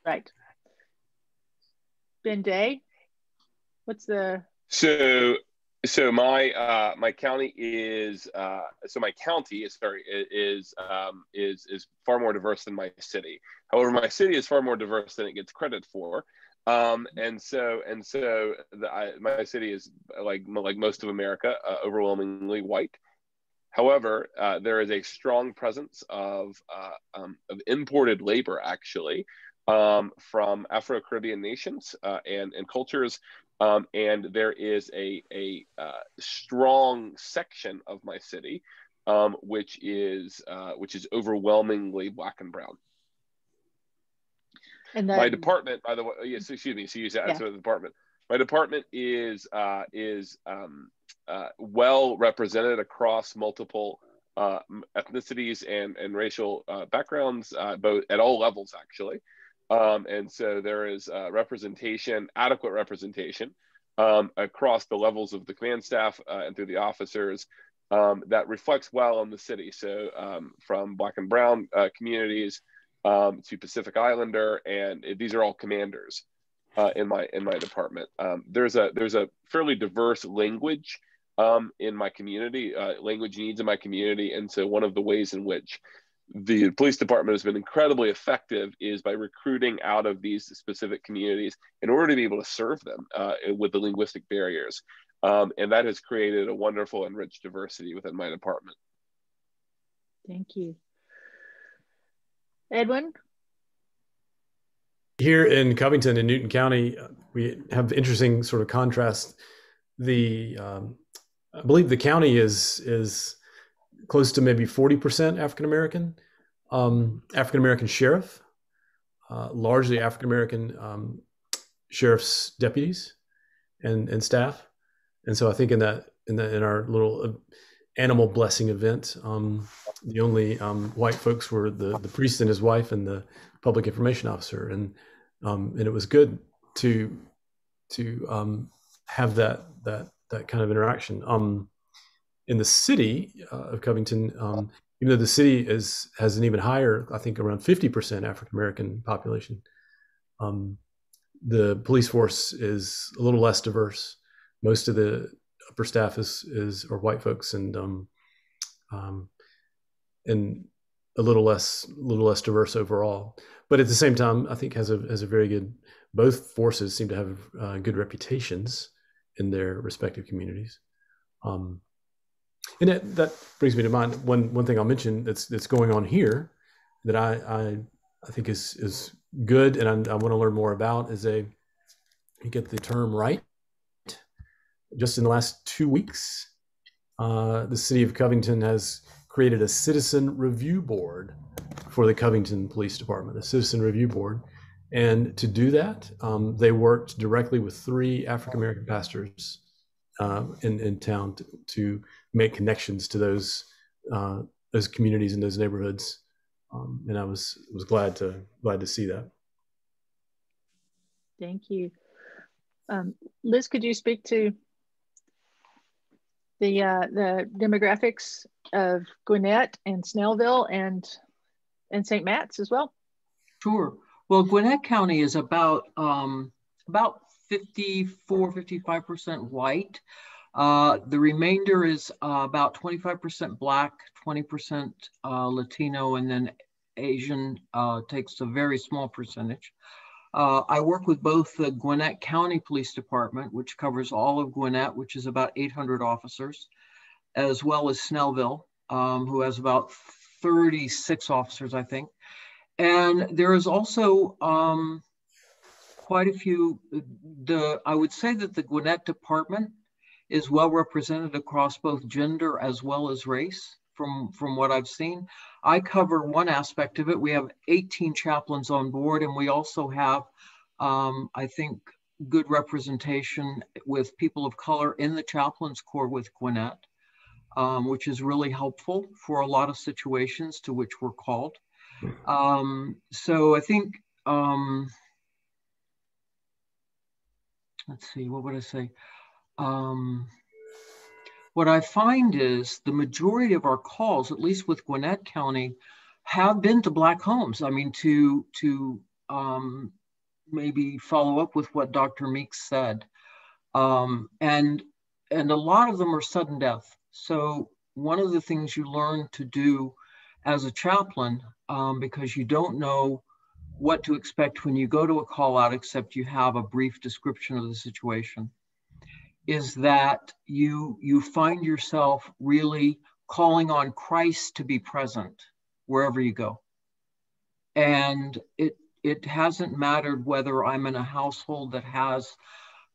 Right. Ben Day, what's the? So my county is my county is far more diverse than my city. However, my city is far more diverse than it gets credit for. My city is like most of America, overwhelmingly white. However, there is a strong presence of imported labor, actually, from Afro-Caribbean nations and cultures. And there is a strong section of my city which is overwhelmingly Black and brown. And my department, by the way, yes, excuse me. So you said the department. My department is well represented across multiple ethnicities and racial backgrounds, both at all levels, actually. And so there is representation, adequate representation across the levels of the command staff and through the officers that reflects well on the city. So from Black and brown communities to Pacific Islander, and these are all commanders in my department. There's a fairly diverse language in my community, language needs in my community, and so one of the ways in which the police department has been incredibly effective is by recruiting out of these specific communities in order to be able to serve them with the linguistic barriers. And that has created a wonderful and rich diversity within my department. Thank you. Edwin? Here in Covington in Newton County, we have interesting sort of contrast. I believe the county is close to maybe 40% African-American, African-American sheriff, largely African-American sheriff's deputies and staff. And so I think in our little animal blessing event, the only white folks were the priest and his wife and the public information officer. And it was good to have that kind of interaction. In the city of Covington, even though the city has an even higher, I think around 50% African-American population, the police force is a little less diverse. Most of the upper staff are white folks, and a little less diverse overall. But at the same time, I think has a very good. Both forces seem to have good reputations in their respective communities. And that brings me to mind one thing I'll mention that's going on here that I think is good, and I want to learn more about. You get the term right. Just in the last 2 weeks, the city of Covington has created a citizen review board for the Covington Police Department, a citizen review board. And to do that, they worked directly with 3 African-American pastors in town to make connections to those communities and those neighborhoods. And I was glad to see that. Thank you. Liz, could you speak to the demographics of Gwinnett and Snellville and St. Matt's as well? Sure. Well, Gwinnett County is about 55% white. The remainder is about 25% Black, 20% Latino, and then Asian takes a very small percentage. I work with both the Gwinnett County Police Department, which covers all of Gwinnett, which is about 800 officers, as well as Snellville, who has about 36 officers, I think. And there is also quite a few, I would say that the Gwinnett Department is well represented across both gender as well as race from what I've seen. I cover one aspect of it. We have 18 chaplains on board, and we also have, I think, good representation with people of color in the chaplains corps with Gwinnett, which is really helpful for a lot of situations to which we're called. So I think, let's see, what would I say? What I find is the majority of our calls, at least with Gwinnett County, have been to Black homes. I mean, to maybe follow up with what Dr. Meeks said. And a lot of them are sudden death. So one of the things you learn to do as a chaplain, because you don't know what to expect when you go to a call out, except you have a brief description of the situation, is that you find yourself really calling on Christ to be present wherever you go. And it hasn't mattered whether I'm in a household that has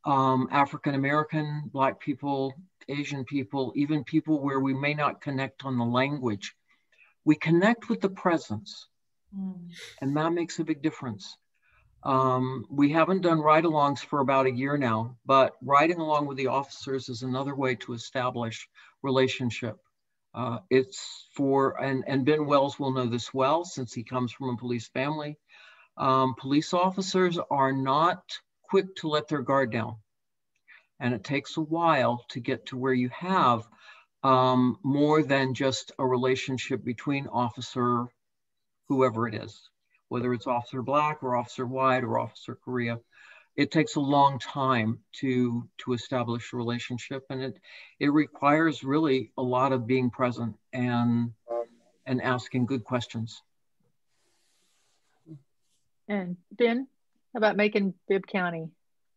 African-American, Black people, Asian people, even people where we may not connect on the language. We connect with the presence, and that makes a big difference. We haven't done ride-alongs for about a year now, but riding along with the officers is another way to establish relationship. It's for, and Ben Wells will know this well since he comes from a police family. Police officers are not quick to let their guard down. And it takes a while to get to where you have more than just a relationship between officer, whoever it is, whether it's Officer Black or Officer White or Officer Korea. It takes a long time to establish a relationship, and it requires really a lot of being present and asking good questions. And Ben, how about Macon-Bibb County?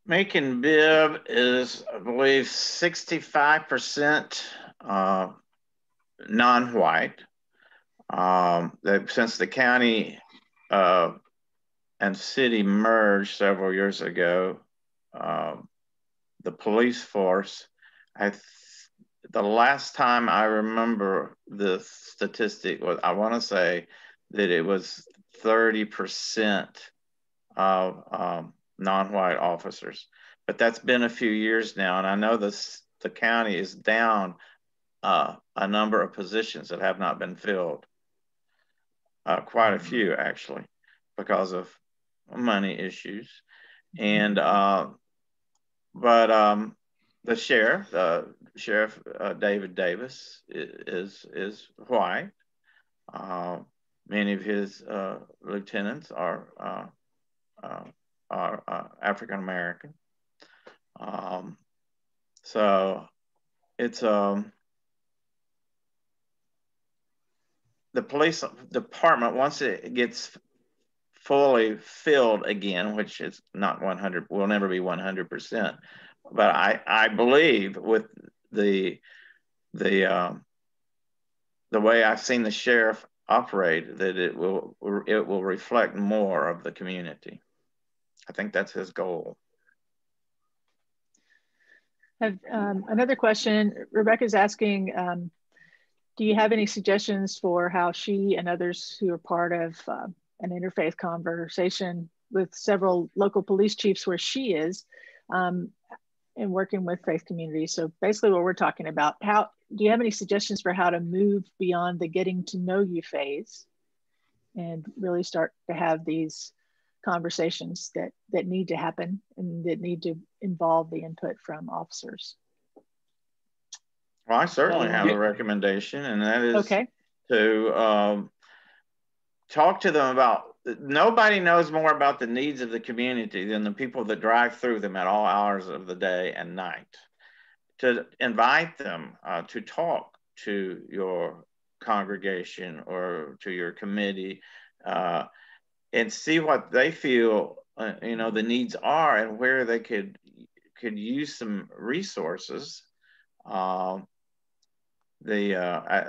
Macon-Bibb is, I believe, 65% non-white. Since the county and city merged several years ago, the police force, the last time I remember the statistic was, I want to say that it was 30% of non-white officers, but that's been a few years now, and I know the county is down a number of positions that have not been filled, quite a few actually, because of money issues. And but the sheriff David Davis is white. Many of his lieutenants are African American. So it's the police department, once it gets fully filled again, which is not 100, will never be 100%, but I believe with the way I've seen the sheriff operate, that it will reflect more of the community. I think that's his goal. Another question, Rebecca's asking, do you have any suggestions for how she and others who are part of an interfaith conversation with several local police chiefs where she is, and working with faith communities? So basically what we're talking about, do you have any suggestions for how to move beyond the getting to know you phase and really start to have these conversations that need to happen and that need to involve the input from officers? Well, I certainly have a recommendation, and that is to talk to them about, nobody knows more about the needs of the community than the people that drive through them at all hours of the day and night. To invite them to talk to your congregation or to your committee and see what they feel the needs are and where they could use some resources. The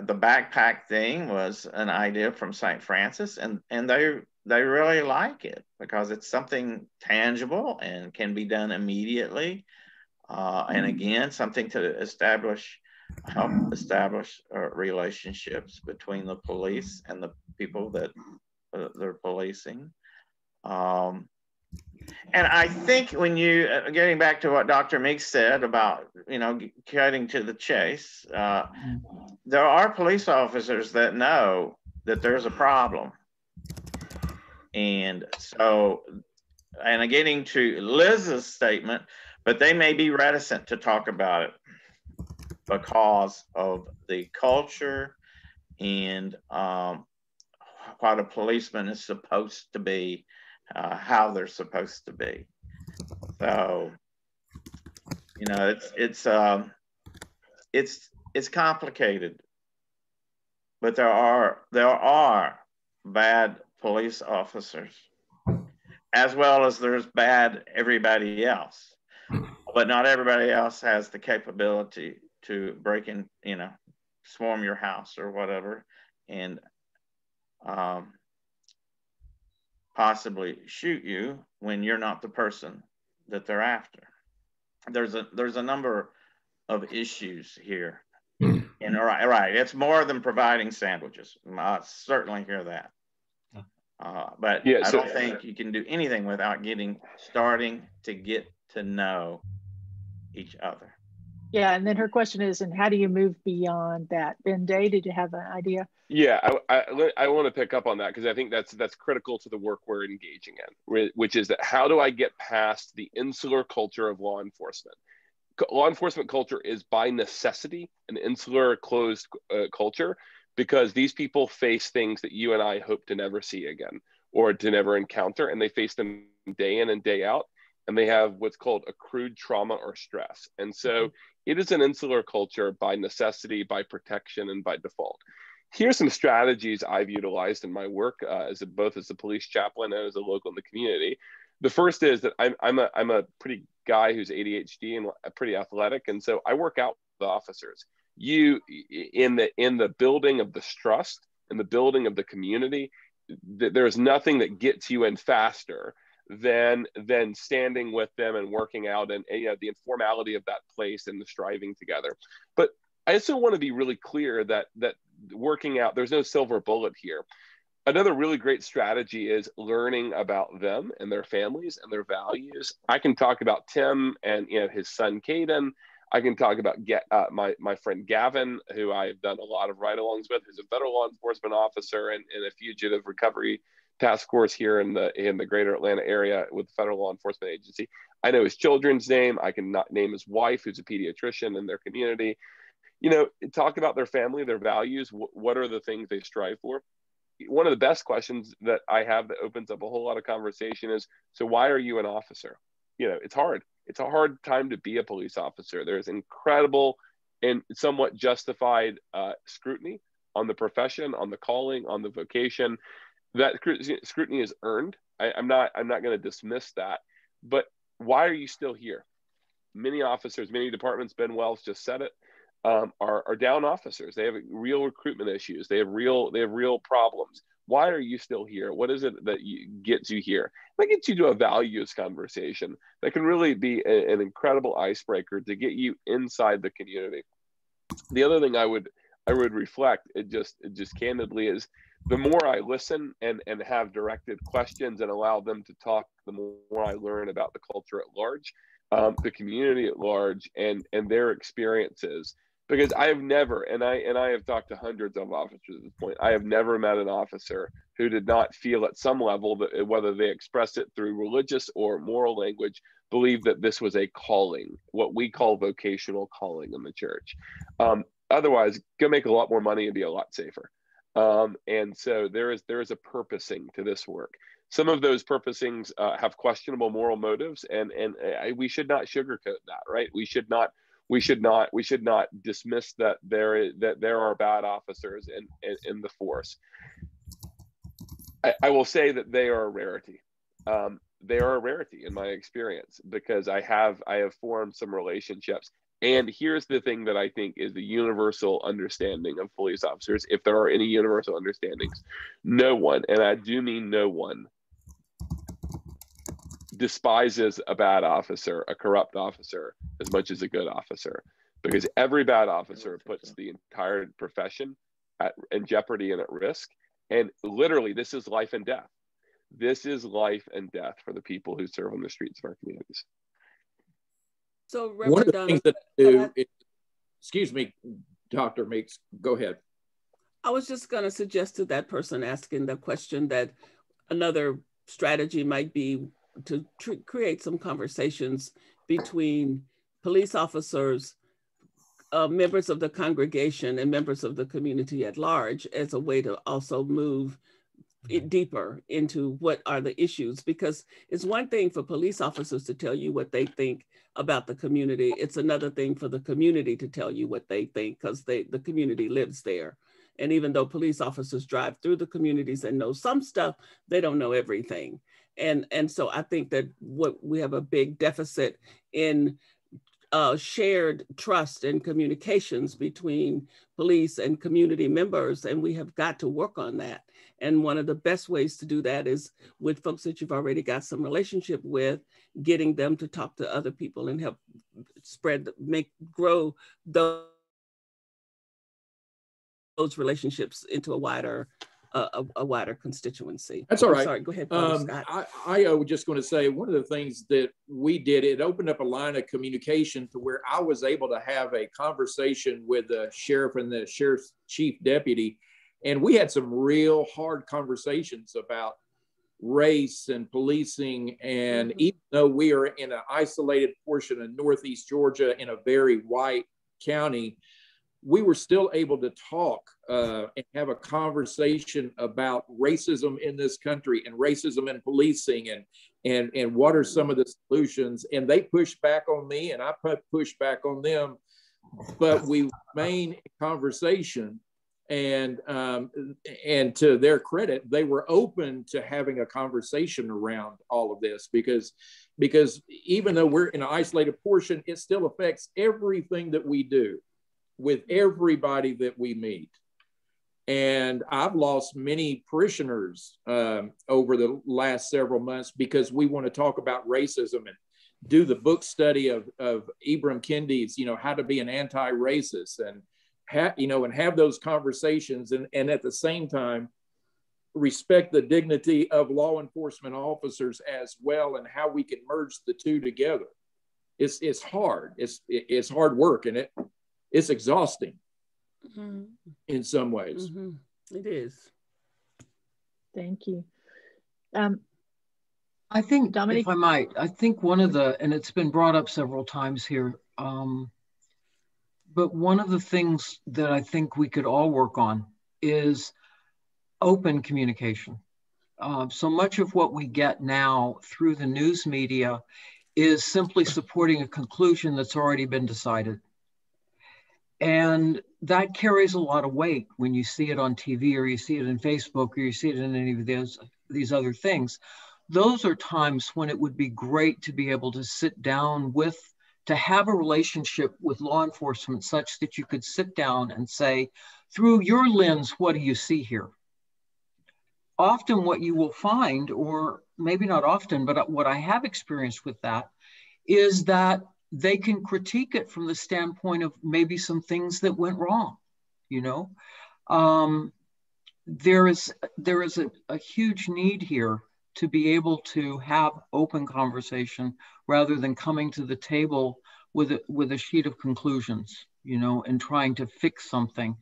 backpack thing was an idea from St. Francis, and they really like it because it's something tangible and can be done immediately. And again, something to help establish relationships between the police and the people that they're policing. And I think when you, getting back to what Dr. Meeks said about, cutting to the chase, there are police officers that know that there's a problem. And so, and getting to Liz's statement, but they may be reticent to talk about it because of the culture and what a policeman is supposed to be, how they're supposed to be. So, it's complicated, but there are bad police officers, as well as there's bad everybody else. But not everybody else has the capability to break in, swarm your house or whatever, and possibly shoot you when you're not the person that they're after. There's a number of issues here. And right, it's more than providing sandwiches. I certainly hear that. But yeah, I don't think you can do anything without starting to get to know each other. Yeah, and then her question is, and how do you move beyond that? Ben Day, did you have an idea? Yeah, I want to pick up on that because I think that's critical to the work we're engaging in, which is that how do I get past the insular culture of law enforcement? Law enforcement culture is by necessity an insular, closed culture, because these people face things that you and I hope to never see again or to never encounter, and they face them day in and day out, and they have what's called accrued trauma or stress. And so it is an insular culture by necessity, by protection, and by default. Here's some strategies I've utilized in my work both as a police chaplain and as a local in the community. The first is that I'm a pretty guy who's ADHD and pretty athletic, and so I work out with officers. You in the building of this trust, in the building of the community, there's nothing that gets you in faster than standing with them and working out and the informality of that place and the striving together. But I also want to be really clear that working out, there's no silver bullet here. Another really great strategy is learning about them and their families and their values. I can talk about Tim and his son Caden. I can talk about my friend Gavin, who I've done a lot of ride-alongs with, who's a federal law enforcement officer and a fugitive recovery task force here in the greater Atlanta area with the Federal Law Enforcement Agency. I know his children's name. I can name his wife, who's a pediatrician in their community. Talk about their family, their values. What are the things they strive for? One of the best questions that I have that opens up a whole lot of conversation is, so why are you an officer? It's hard. It's a hard time to be a police officer. There's incredible and somewhat justified scrutiny on the profession, on the calling, on the vocation. That scrutiny is earned. I'm not going to dismiss that. But why are you still here? Many officers, many departments, Ben Wells just said it, are down officers. They have real recruitment issues. They have real problems. Why are you still here? What is it that gets you here? That gets you to a values conversation that can really be an incredible icebreaker to get you inside the community. The other thing I would reflect, it just candidly, is the more I listen and have directed questions and allow them to talk, the more I learn about the culture at large, the community at large, and their experiences. Because I have never, and I have talked to hundreds of officers at this point, I have never met an officer who did not feel at some level that, whether they expressed it through religious or moral language, believe that this was a calling, what we call vocational calling in the church. Otherwise, go make a lot more money and be a lot safer. And so there is a purposing to this work. Some of those purposings have questionable moral motives, and we should not sugarcoat that, right? We should not dismiss that there are bad officers in the force. I will say that they are a rarity. They are a rarity in my experience, because I have formed some relationships. And here's the thing that I think is the universal understanding of police officers, if there are any universal understandings. No one, and I do mean no one, despises a bad officer, a corrupt officer, as much as a good officer, because every bad officer puts the entire profession in jeopardy and at risk. And literally, this is life and death. This is life and death for the people who serve on the streets of our communities. So, Reverend one of the Donna, things that I do, excuse me, Dr. Meeks, go ahead. I was just going to suggest to that person asking the question that another strategy might be to create some conversations between police officers, members of the congregation, and members of the community at large, as a way to also move it deeper into what are the issues. Because it's one thing for police officers to tell you what they think about the community. It's another thing for the community to tell you what they think, because the community lives there. And even though police officers drive through the communities and know some stuff, they don't know everything. And so I think that what we have a big deficit in shared trust and communications between police and community members, and we have got to work on that. And one of the best ways to do that is with folks that you've already got some relationship with, getting them to talk to other people and help spread, grow those relationships into a wider constituency. That's all right. Sorry, go ahead, Scott. I was just going to say, one of the things that we did, it opened up a line of communication to where I was able to have a conversation with the sheriff and the sheriff's chief deputy. And we had some real hard conversations about race and policing. And even though we are in an isolated portion of Northeast Georgia in a very white county, we were still able to talk and have a conversation about racism in this country and racism in policing and what are some of the solutions. And they pushed back on me and I pushed back on them, but we remain in conversation. And to their credit, they were open to having a conversation around all of this because even though we're in an isolated portion, it still affects everything that we do with everybody that we meet. And I've lost many parishioners over the last several months because we want to talk about racism and do the book study of Ibram Kendi's, How to Be an Anti-Racist, and have those conversations and at the same time respect the dignity of law enforcement officers as well and how we can merge the two together. It's hard. It's hard work and it's exhausting in some ways. It is. Thank you. I think, Dominique, if I might, I think one of the, and it's been brought up several times here, but one of the things that I think we could all work on is open communication. So much of what we get now through the news media is simply supporting a conclusion that's already been decided. And that carries a lot of weight when you see it on TV or you see it in Facebook or you see it in any of these other things. Those are times when it would be great to be able to sit down to have a relationship with law enforcement such that you could sit down and say, through your lens, what do you see here? Often what you will find, or maybe not often, but what I have experienced with that is that they can critique it from the standpoint of maybe some things that went wrong, There is a huge need here to be able to have open conversation rather than coming to the table with a sheet of conclusions, and trying to fix something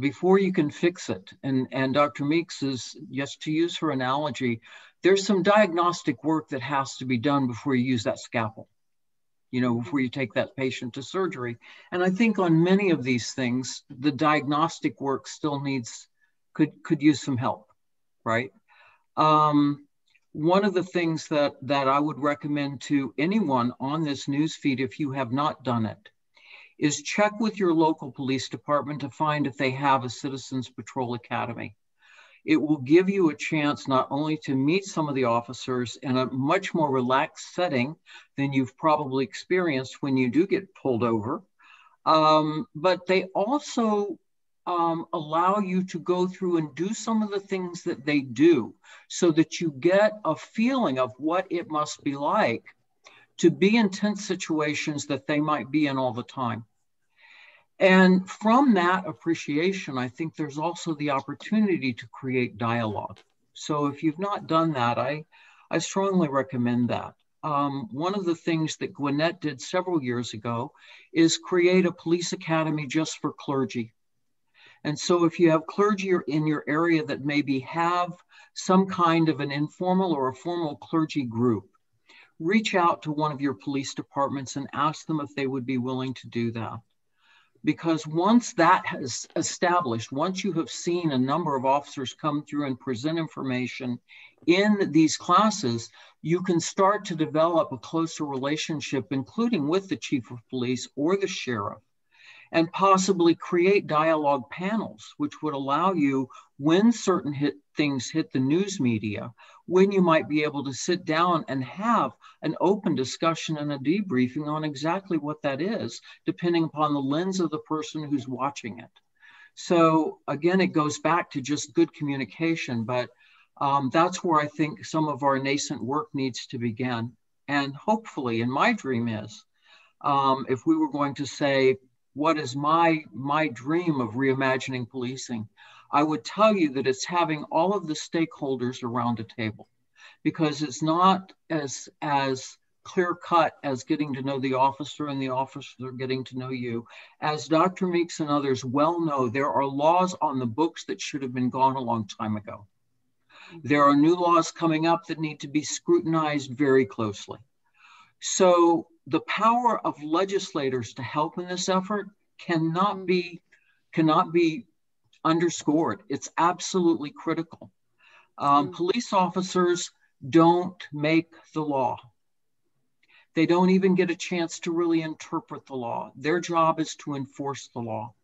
before you can fix it. And Dr. Meeks is, just to use her analogy, there's some diagnostic work that has to be done before you use that scalpel, before you take that patient to surgery. And I think on many of these things, the diagnostic work still could use some help, right? One of the things that I would recommend to anyone on this news feed, if you have not done it, is check with your local police department to find if they have a Citizens Patrol Academy. It will give you a chance not only to meet some of the officers in a much more relaxed setting than you've probably experienced when you do get pulled over, but they also allow you to go through and do some of the things that they do so that you get a feeling of what it must be like to be in tense situations that they might be in all the time. And from that appreciation, I think there's also the opportunity to create dialogue. So if you've not done that, I strongly recommend that. One of the things that Gwinnett did several years ago is create a police academy just for clergy. And so if you have clergy in your area that maybe have some kind of an informal or a formal clergy group, reach out to one of your police departments and ask them if they would be willing to do that. Because once that has established, once you have seen a number of officers come through and present information in these classes, you can start to develop a closer relationship, including with the chief of police or the sheriff, and possibly create dialogue panels, which would allow you, when certain things hit the news media, when you might be able to sit down and have an open discussion and a debriefing on exactly what that is, depending upon the lens of the person who's watching it. So again, it goes back to just good communication, but that's where I think some of our nascent work needs to begin. And hopefully, and my dream is, if we were going to say, what is my dream of reimagining policing? I would tell you that it's having all of the stakeholders around a table, because it's not as clear cut as getting to know the officer and the officer getting to know you. As Dr. Meeks and others well know, there are laws on the books that should have been gone a long time ago. There are new laws coming up that need to be scrutinized very closely. So the power of legislators to help in this effort cannot be underscored. It's absolutely critical. Police officers don't make the law. They don't even get a chance to really interpret the law. Their job is to enforce the law.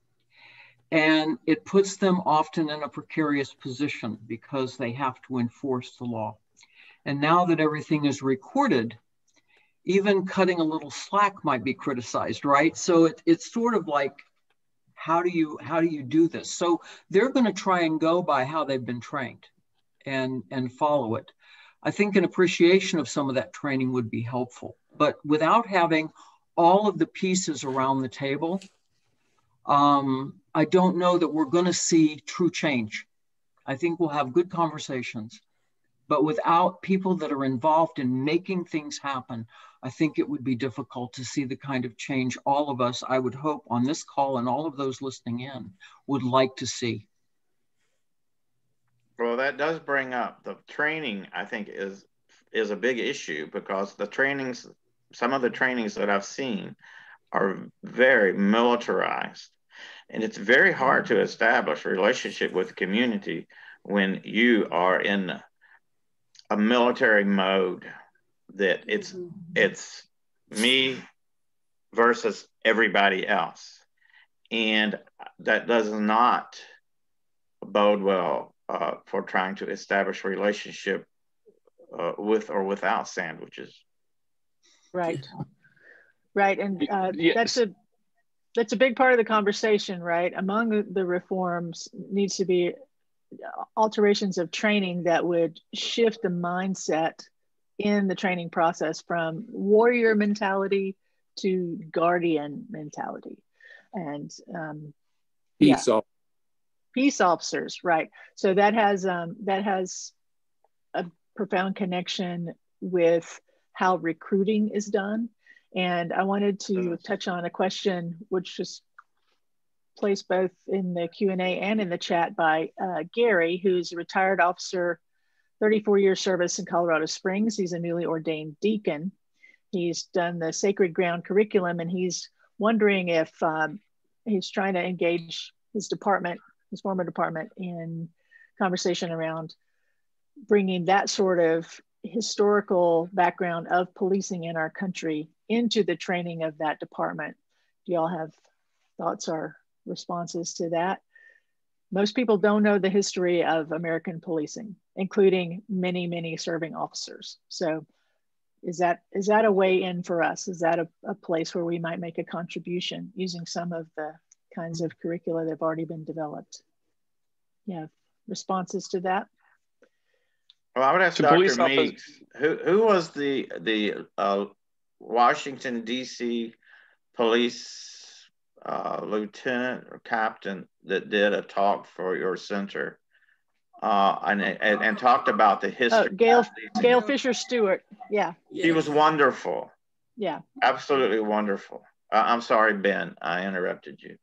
And it puts them often in a precarious position because they have to enforce the law. And now that everything is recorded, even cutting a little slack might be criticized, right? So it's sort of like, how do you do this? So they're going to try and go by how they've been trained and follow it. I think an appreciation of some of that training would be helpful, but without having all of the pieces around the table, I don't know that we're going to see true change. I think we'll have good conversations, but without people that are involved in making things happen, I think it would be difficult to see the kind of change all of us, I would hope, on this call and all of those listening in would like to see. Well, that does bring up the training, I think, is a big issue, because the trainings, some of the trainings that I've seen are very militarized. And it's very hard to establish a relationship with the community when you are in a military mode, that it's me versus everybody else. And that does not bode well for trying to establish a relationship with or without sandwiches. Right. Right. And yes. that's a big part of the conversation, right? Among the reforms needs to be alterations of training that would shift the mindset in the training process from warrior mentality to guardian mentality. And peace officers, right? So that has a profound connection with how recruiting is done. And I wanted to touch on a question which was placed both in the Q&A and in the chat by Gary, who's a retired officer, 34 years service in Colorado Springs. He's a newly ordained deacon. He's done the Sacred Ground curriculum, and he's wondering if he's trying to engage his department, his former department, in conversation around bringing that sort of historical background of policing in our country into the training of that department. Do y'all have thoughts or responses to that? Most people don't know the history of American policing, including many, many serving officers. So is that a way in for us? Is that a place where we might make a contribution using some of the kinds of curricula that have already been developed? Yeah, responses to that? Well, I would ask Dr. Meeks, who was the Washington, D.C. police lieutenant or captain that did a talk for your center and talked about the history? Gail Fisher Stewart. Yeah. She was wonderful. Yeah. Absolutely wonderful. I'm sorry, Ben, I interrupted you.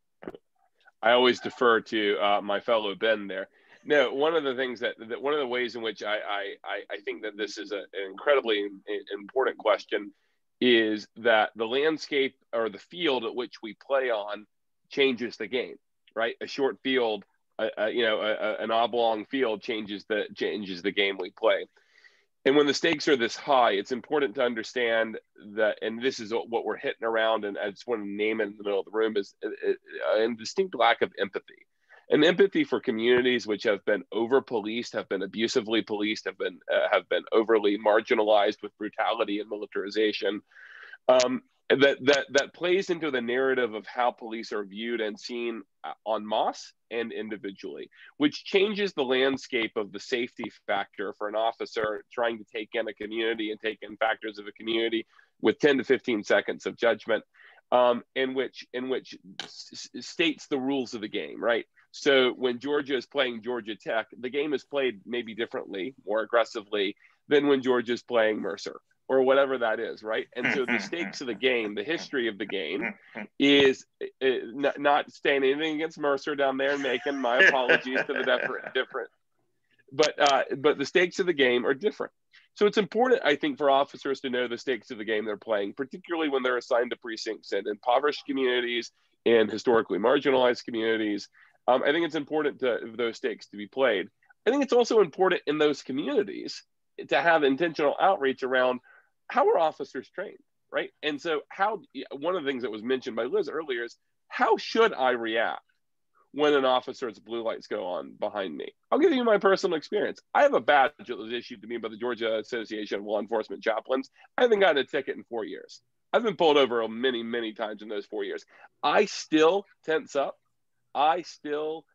I always defer to my fellow Ben there. No, one of the things one of the ways in which I think that this is an incredibly important question is that the landscape or the field at which we play on changes the game, right? A short field, an oblong field changes the game we play. And when the stakes are this high, it's important to understand that, and this is what we're hitting around, and I just want to name it in the middle of the room, is a distinct lack of empathy. and empathy for communities which have been over-policed, have been abusively policed, have been overly marginalized with brutality and militarization. That plays into the narrative of how police are viewed and seen en masse and individually, which changes the landscape of the safety factor for an officer trying to take in a community and take in factors of a community with 10 to 15 seconds of judgment, in which states the rules of the game, right? So when Georgia is playing Georgia Tech, the game is played maybe differently, more aggressively than when Georgia is playing Mercer, or whatever that is, right? And so the stakes of the game, the history of the game, is not saying anything against Mercer down there and Macon. My apologies to the different, but the stakes of the game are different. So it's important, I think, for officers to know the stakes of the game they're playing, particularly when they're assigned to precincts in impoverished communities and historically marginalized communities. I think it's important for those stakes to be played. I think it's also important in those communities to have intentional outreach around how are officers trained, right? And so one of the things that was mentioned by Liz earlier is, how should I react when an officer's blue lights go on behind me? I'll give you my personal experience. I have a badge that was issued to me by the Georgia Association of Law Enforcement Chaplains. I haven't gotten a ticket in 4 years. I've been pulled over many, many times in those 4 years. I still tense up. I still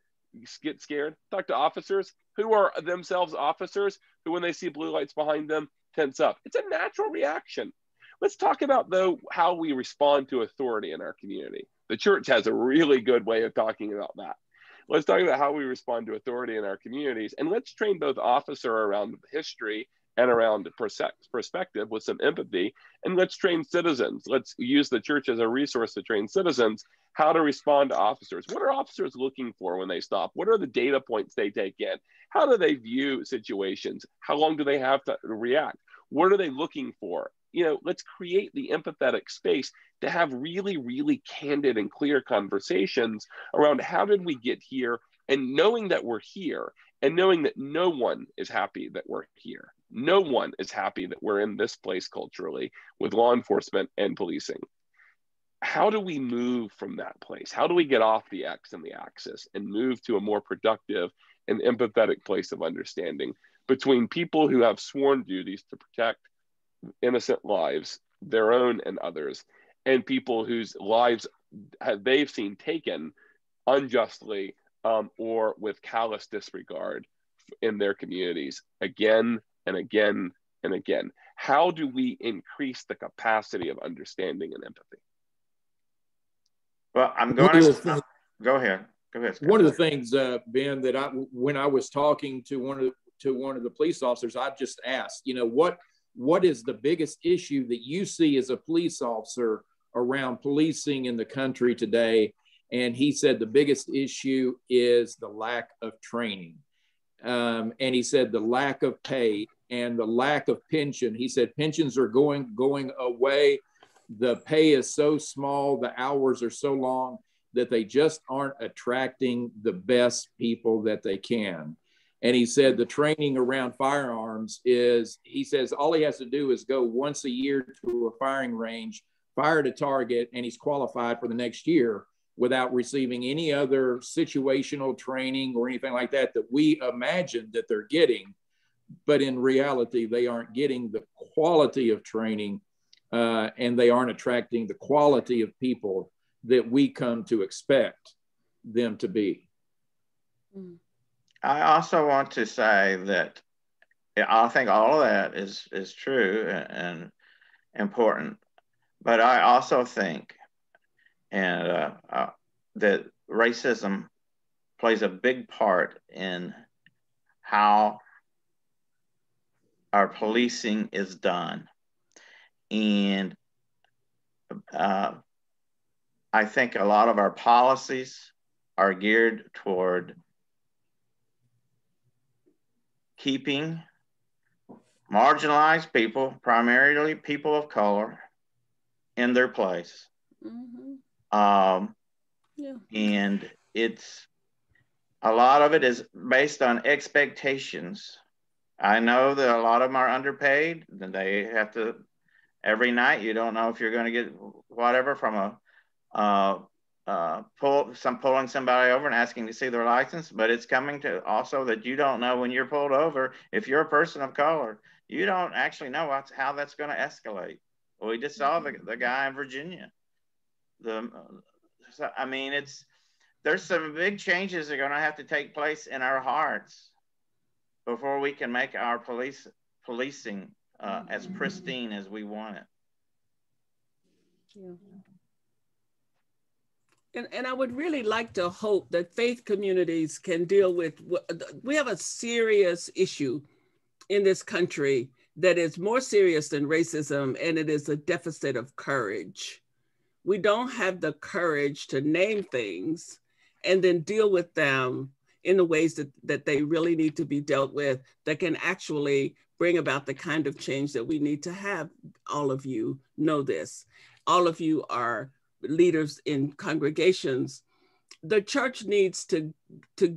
get scared. Talk to officers who are themselves officers who, when they see blue lights behind them, tense up. It's a natural reaction. Let's talk about, though, how we respond to authority in our community. The church has a really good way of talking about that. Let's talk about how we respond to authority in our communities, and let's train both officer around history and around perspective with some empathy, and let's train citizens. Let's use the church as a resource to train citizens how to respond to officers. What are officers looking for when they stop? What are the data points they take in? How do they view situations? How long do they have to react? What are they looking for? Let's create the empathetic space to have really, really candid and clear conversations around how did we get here, and knowing that we're here, and knowing that no one is happy that we're here. No one is happy that we're in this place culturally with law enforcement and policing. How do we move from that place? How do we get off the X and the axis and move to a more productive and empathetic place of understanding between people who have sworn duties to protect innocent lives, their own and others, and people whose lives they've seen taken unjustly or with callous disregard in their communities again and again and again? How do we increase the capacity of understanding and empathy? Well, I'm going to go ahead. Go ahead, Scott. One of the things, Ben, that when I was talking to one of the police officers, I just asked, what is the biggest issue that you see as a police officer around policing in the country today? And he said the biggest issue is the lack of training. And he said the lack of pay and the lack of pension. He said pensions are going away. The pay is so small, the hours are so long that they just aren't attracting the best people that they can. And he said the training around firearms is, he says, all he has to do is go once a year to a firing range, fire at a target, and he's qualified for the next year without receiving any other situational training or anything like that we imagine that they're getting. But in reality, they aren't getting the quality of training and they aren't attracting the quality of people that we come to expect them to be. I also want to say that I think all of that is true and important, but I also think that racism plays a big part in how our policing is done. And I think a lot of our policies are geared toward keeping marginalized people, primarily people of color, in their place. Mm-hmm. And it's a lot of it is based on expectations. I know that a lot of them are underpaid. They have to, every night, you don't know if you're going to get whatever from a pulling somebody over and asking to see their license, but it's coming to also that you don't know when you're pulled over, if you're a person of color, you don't actually know how that's going to escalate. Well, we just saw the guy in Virginia. So, I mean, there's some big changes that are going to have to take place in our hearts before we can make our policing as pristine as we want it. Yeah. And I would really like to hope that faith communities can deal with, we have a serious issue in this country that is more serious than racism, and it is a deficit of courage. We don't have the courage to name things and then deal with them in the ways that they really need to be dealt with, that can actually bring about the kind of change that we need to have. All of you know this. All of you are leaders in congregations. The church needs to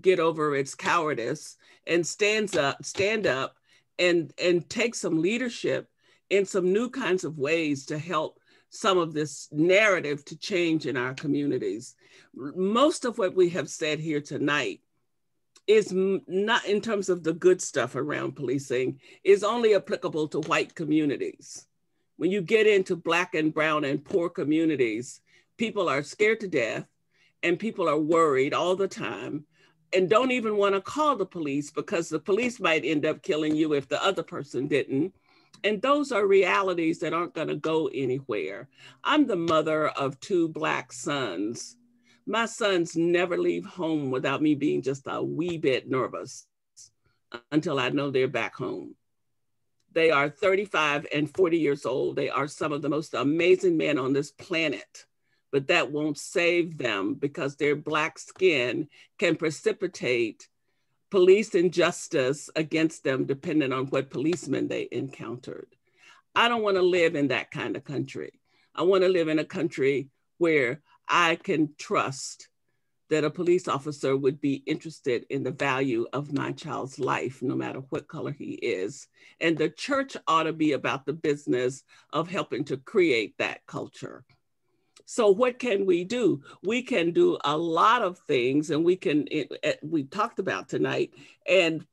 get over its cowardice and stand up and take some leadership in some new kinds of ways to help some of this narrative to change in our communities. Most of what we have said here tonight is not, in terms of the good stuff around policing, is only applicable to white communities. When you get into Black and brown and poor communities, people are scared to death and people are worried all the time and don't even want to call the police because the police might end up killing you if the other person didn't. And those are realities that aren't going to go anywhere. I'm the mother of 2 Black sons. My sons never leave home without me being just a wee bit nervous until I know they're back home. They are 35 and 40 years old. They are some of the most amazing men on this planet, but that won't save them because their Black skin can precipitate police injustice against them depending on what policemen they encountered. I don't want to live in that kind of country. I want to live in a country where I can trust that a police officer would be interested in the value of my child's life, no matter what color he is. And the church ought to be about the business of helping to create that culture. So what can we do? We can do a lot of things, and we talked about tonight, and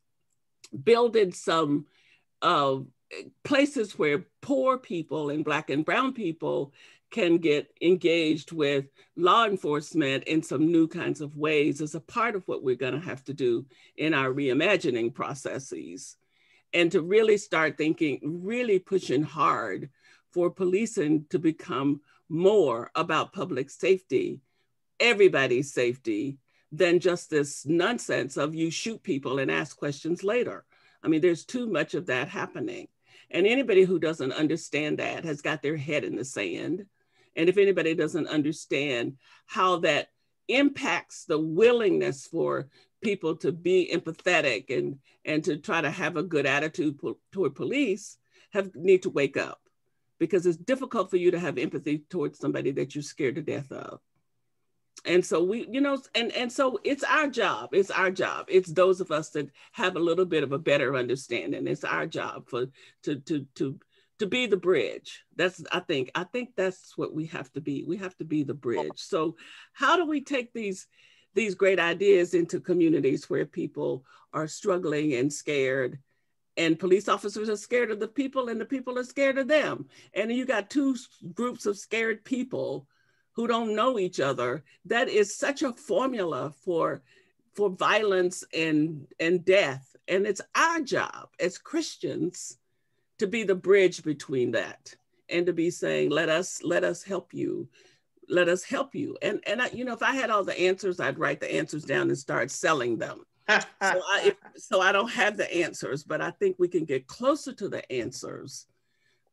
build in some places where poor people and Black and brown people can get engaged with law enforcement in some new kinds of ways as a part of what we're going to have to do in our reimagining processes. And to really start thinking, really pushing hard for policing to become more about public safety, everybody's safety, than just this nonsense of you shoot people and ask questions later. I mean, there's too much of that happening. And anybody who doesn't understand that has got their head in the sand. And if anybody doesn't understand how that impacts the willingness for people to be empathetic and to try to have a good attitude toward police, need to wake up. Because it's difficult for you to have empathy towards somebody that you're scared to death of. And so so it's our job. It's our job. It's those of us that have a little bit of a better understanding. It's our job to be the bridge. I think that's what we have to be. We have to be the bridge. So how do we take these great ideas into communities where people are struggling and scared, and police officers are scared of the people and the people are scared of them? And you got 2 groups of scared people who don't know each other. That is such a formula for violence and death. And it's our job as Christians to be the bridge between that and to be saying, let us help you. Let us help you. And if I had all the answers, I'd write the answers down and start selling them. So I don't have the answers, but I think we can get closer to the answers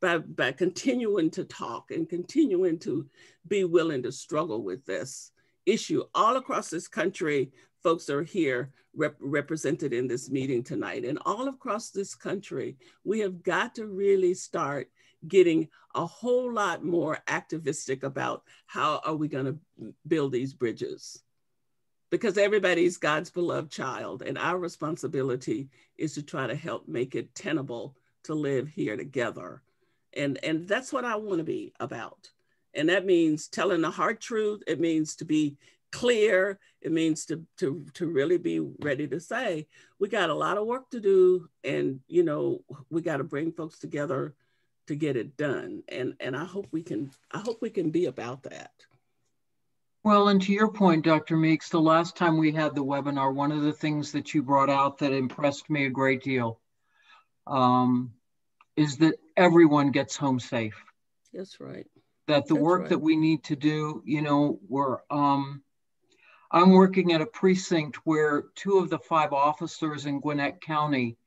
by continuing to talk and continuing to be willing to struggle with this issue. All across this country, folks are here represented in this meeting tonight. And all across this country, we have got to really start getting a whole lot more activistic about how are we going to build these bridges. Because everybody's God's beloved child, and our responsibility is to try to help make it tenable to live here together. And that's what I want to be about. And that means telling the hard truth. It means to be clear. It means to really be ready to say, we got a lot of work to do, and you know, we got to bring folks together to get it done. And I hope we can be about that. Well, and to your point, Dr. Meeks, the last time we had the webinar, one of the things that you brought out that impressed me a great deal is that everyone gets home safe. That's right. That the work that we need to do, you know, I'm working at a precinct where 2 of the 5 officers in Gwinnett County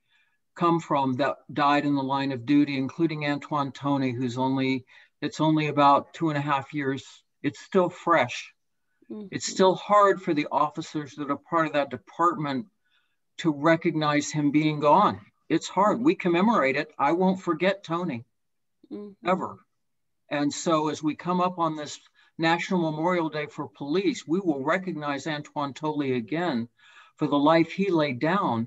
come from that died in the line of duty, including Antoine Toney, it's only about 2.5 years. It's still fresh. Mm-hmm. It's still hard for the officers that are part of that department to recognize him being gone. It's hard. We commemorate it. I won't forget Tony, ever. And so as we come up on this National Memorial Day for Police, we will recognize Antoine Toney again for the life he laid down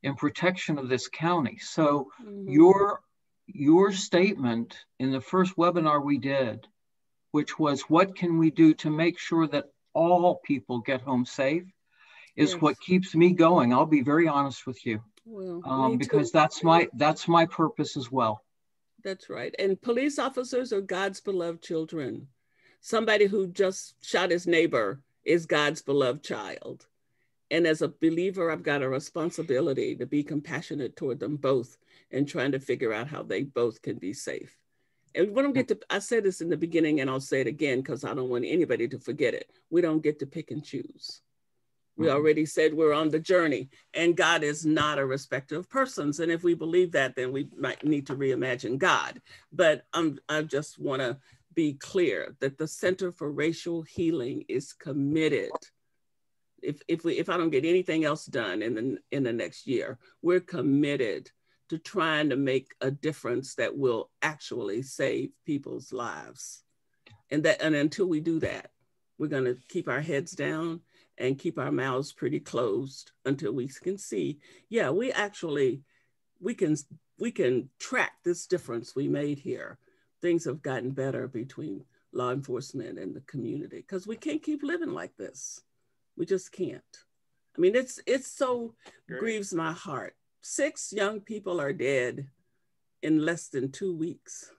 in protection of this county. So your statement in the first webinar we did, which was what can we do to make sure that all people get home safe, is what keeps me going. I'll be very honest with you, because that's my purpose as well. That's right. And police officers are God's beloved children. Somebody who just shot his neighbor is God's beloved child. And as a believer, I've got a responsibility to be compassionate toward them both and trying to figure out how they both can be safe. And we don't get to, I said this in the beginning and I'll say it again because I don't want anybody to forget it. We don't get to pick and choose. We already said we're on the journey, and God is not a respecter of persons. And if we believe that, then we might need to reimagine God. But I just want to be clear that the Center for Racial Healing is committed. If I don't get anything else done in the next year, we're committed to trying to make a difference that will actually save people's lives. And until we do that, we're going to keep our heads down and keep our mouths pretty closed until we can see, yeah, we can track this difference we made here. Things have gotten better between law enforcement and the community, because we can't keep living like this. We just can't. I mean, it's so grieves my heart. 6 young people are dead in less than 2 weeks.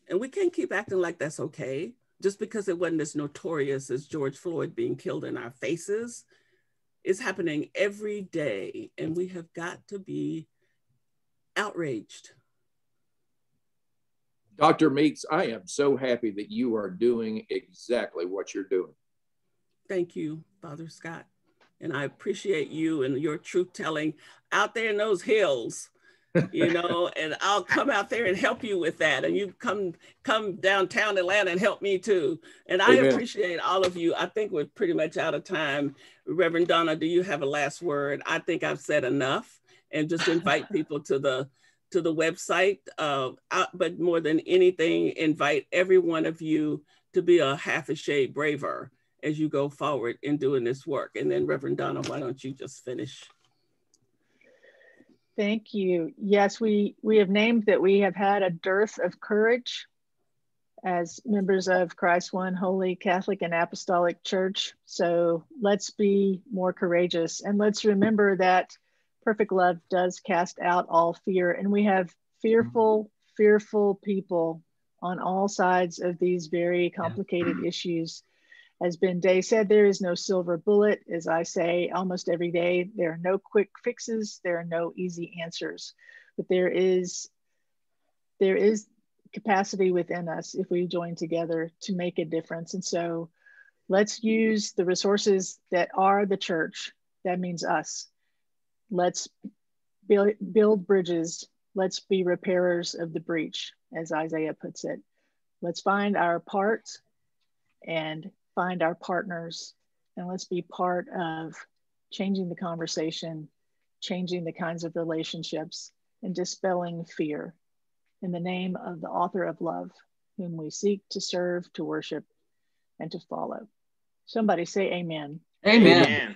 And we can't keep acting like that's okay. Just because it wasn't as notorious as George Floyd being killed in our faces. It's happening every day, and we have got to be outraged. Dr. Meeks, I am so happy that you are doing exactly what you're doing. Thank you, Father Scott. And I appreciate you and your truth telling out there in those hills. You know, and I'll come out there and help you with that. And you come downtown Atlanta and help me too. And I appreciate all of you. I think we're pretty much out of time. Reverend Donna, do you have a last word? I think I've said enough, and just invite people to the website. But more than anything, invite every one of you to be a half a shade braver as you go forward in doing this work. And then Reverend Donna, why don't you just finish? Thank you. Yes, we have named that we have had a dearth of courage as members of Christ One Holy Catholic and Apostolic Church. So let's be more courageous, and let's remember that perfect love does cast out all fear. And we have fearful people on all sides of these very complicated issues. As Ben Day said, there is no silver bullet. As I say almost every day, there are no quick fixes. There are no easy answers, but there is capacity within us if we join together to make a difference. And so let's use the resources that are the church. That means us. Let's build bridges. Let's be repairers of the breach, as Isaiah puts it. Let's find our part and find our partners, and let's be part of changing the conversation, changing the kinds of relationships, and dispelling fear in the name of the author of love, whom we seek to serve, to worship, and to follow. Somebody say amen. Amen.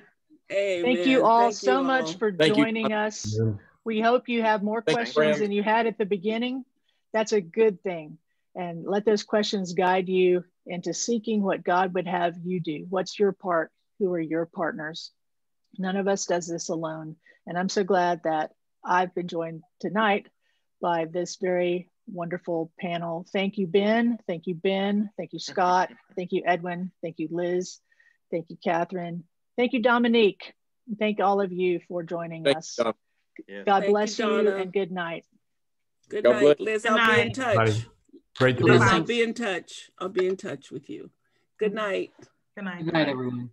Amen. Thank you all so much for joining us. Amen. We hope you have more questions than you had at the beginning. That's a good thing. and let those questions guide you into seeking what God would have you do. What's your part? Who are your partners? None of us does this alone. And I'm so glad that I've been joined tonight by this very wonderful panel. Thank you, Ben. Thank you, Ben. Thank you, Scott. Thank you, Edwin. Thank you, Liz. Thank you, Catherine. Thank you, Dominique. Thank all of you for joining us. God bless you, and good night. Good night, Liz. I'll be in touch. Bye. Great to Liz, be I'll be in touch. I'll be in touch with you. Good night. Good night. Good night, everyone.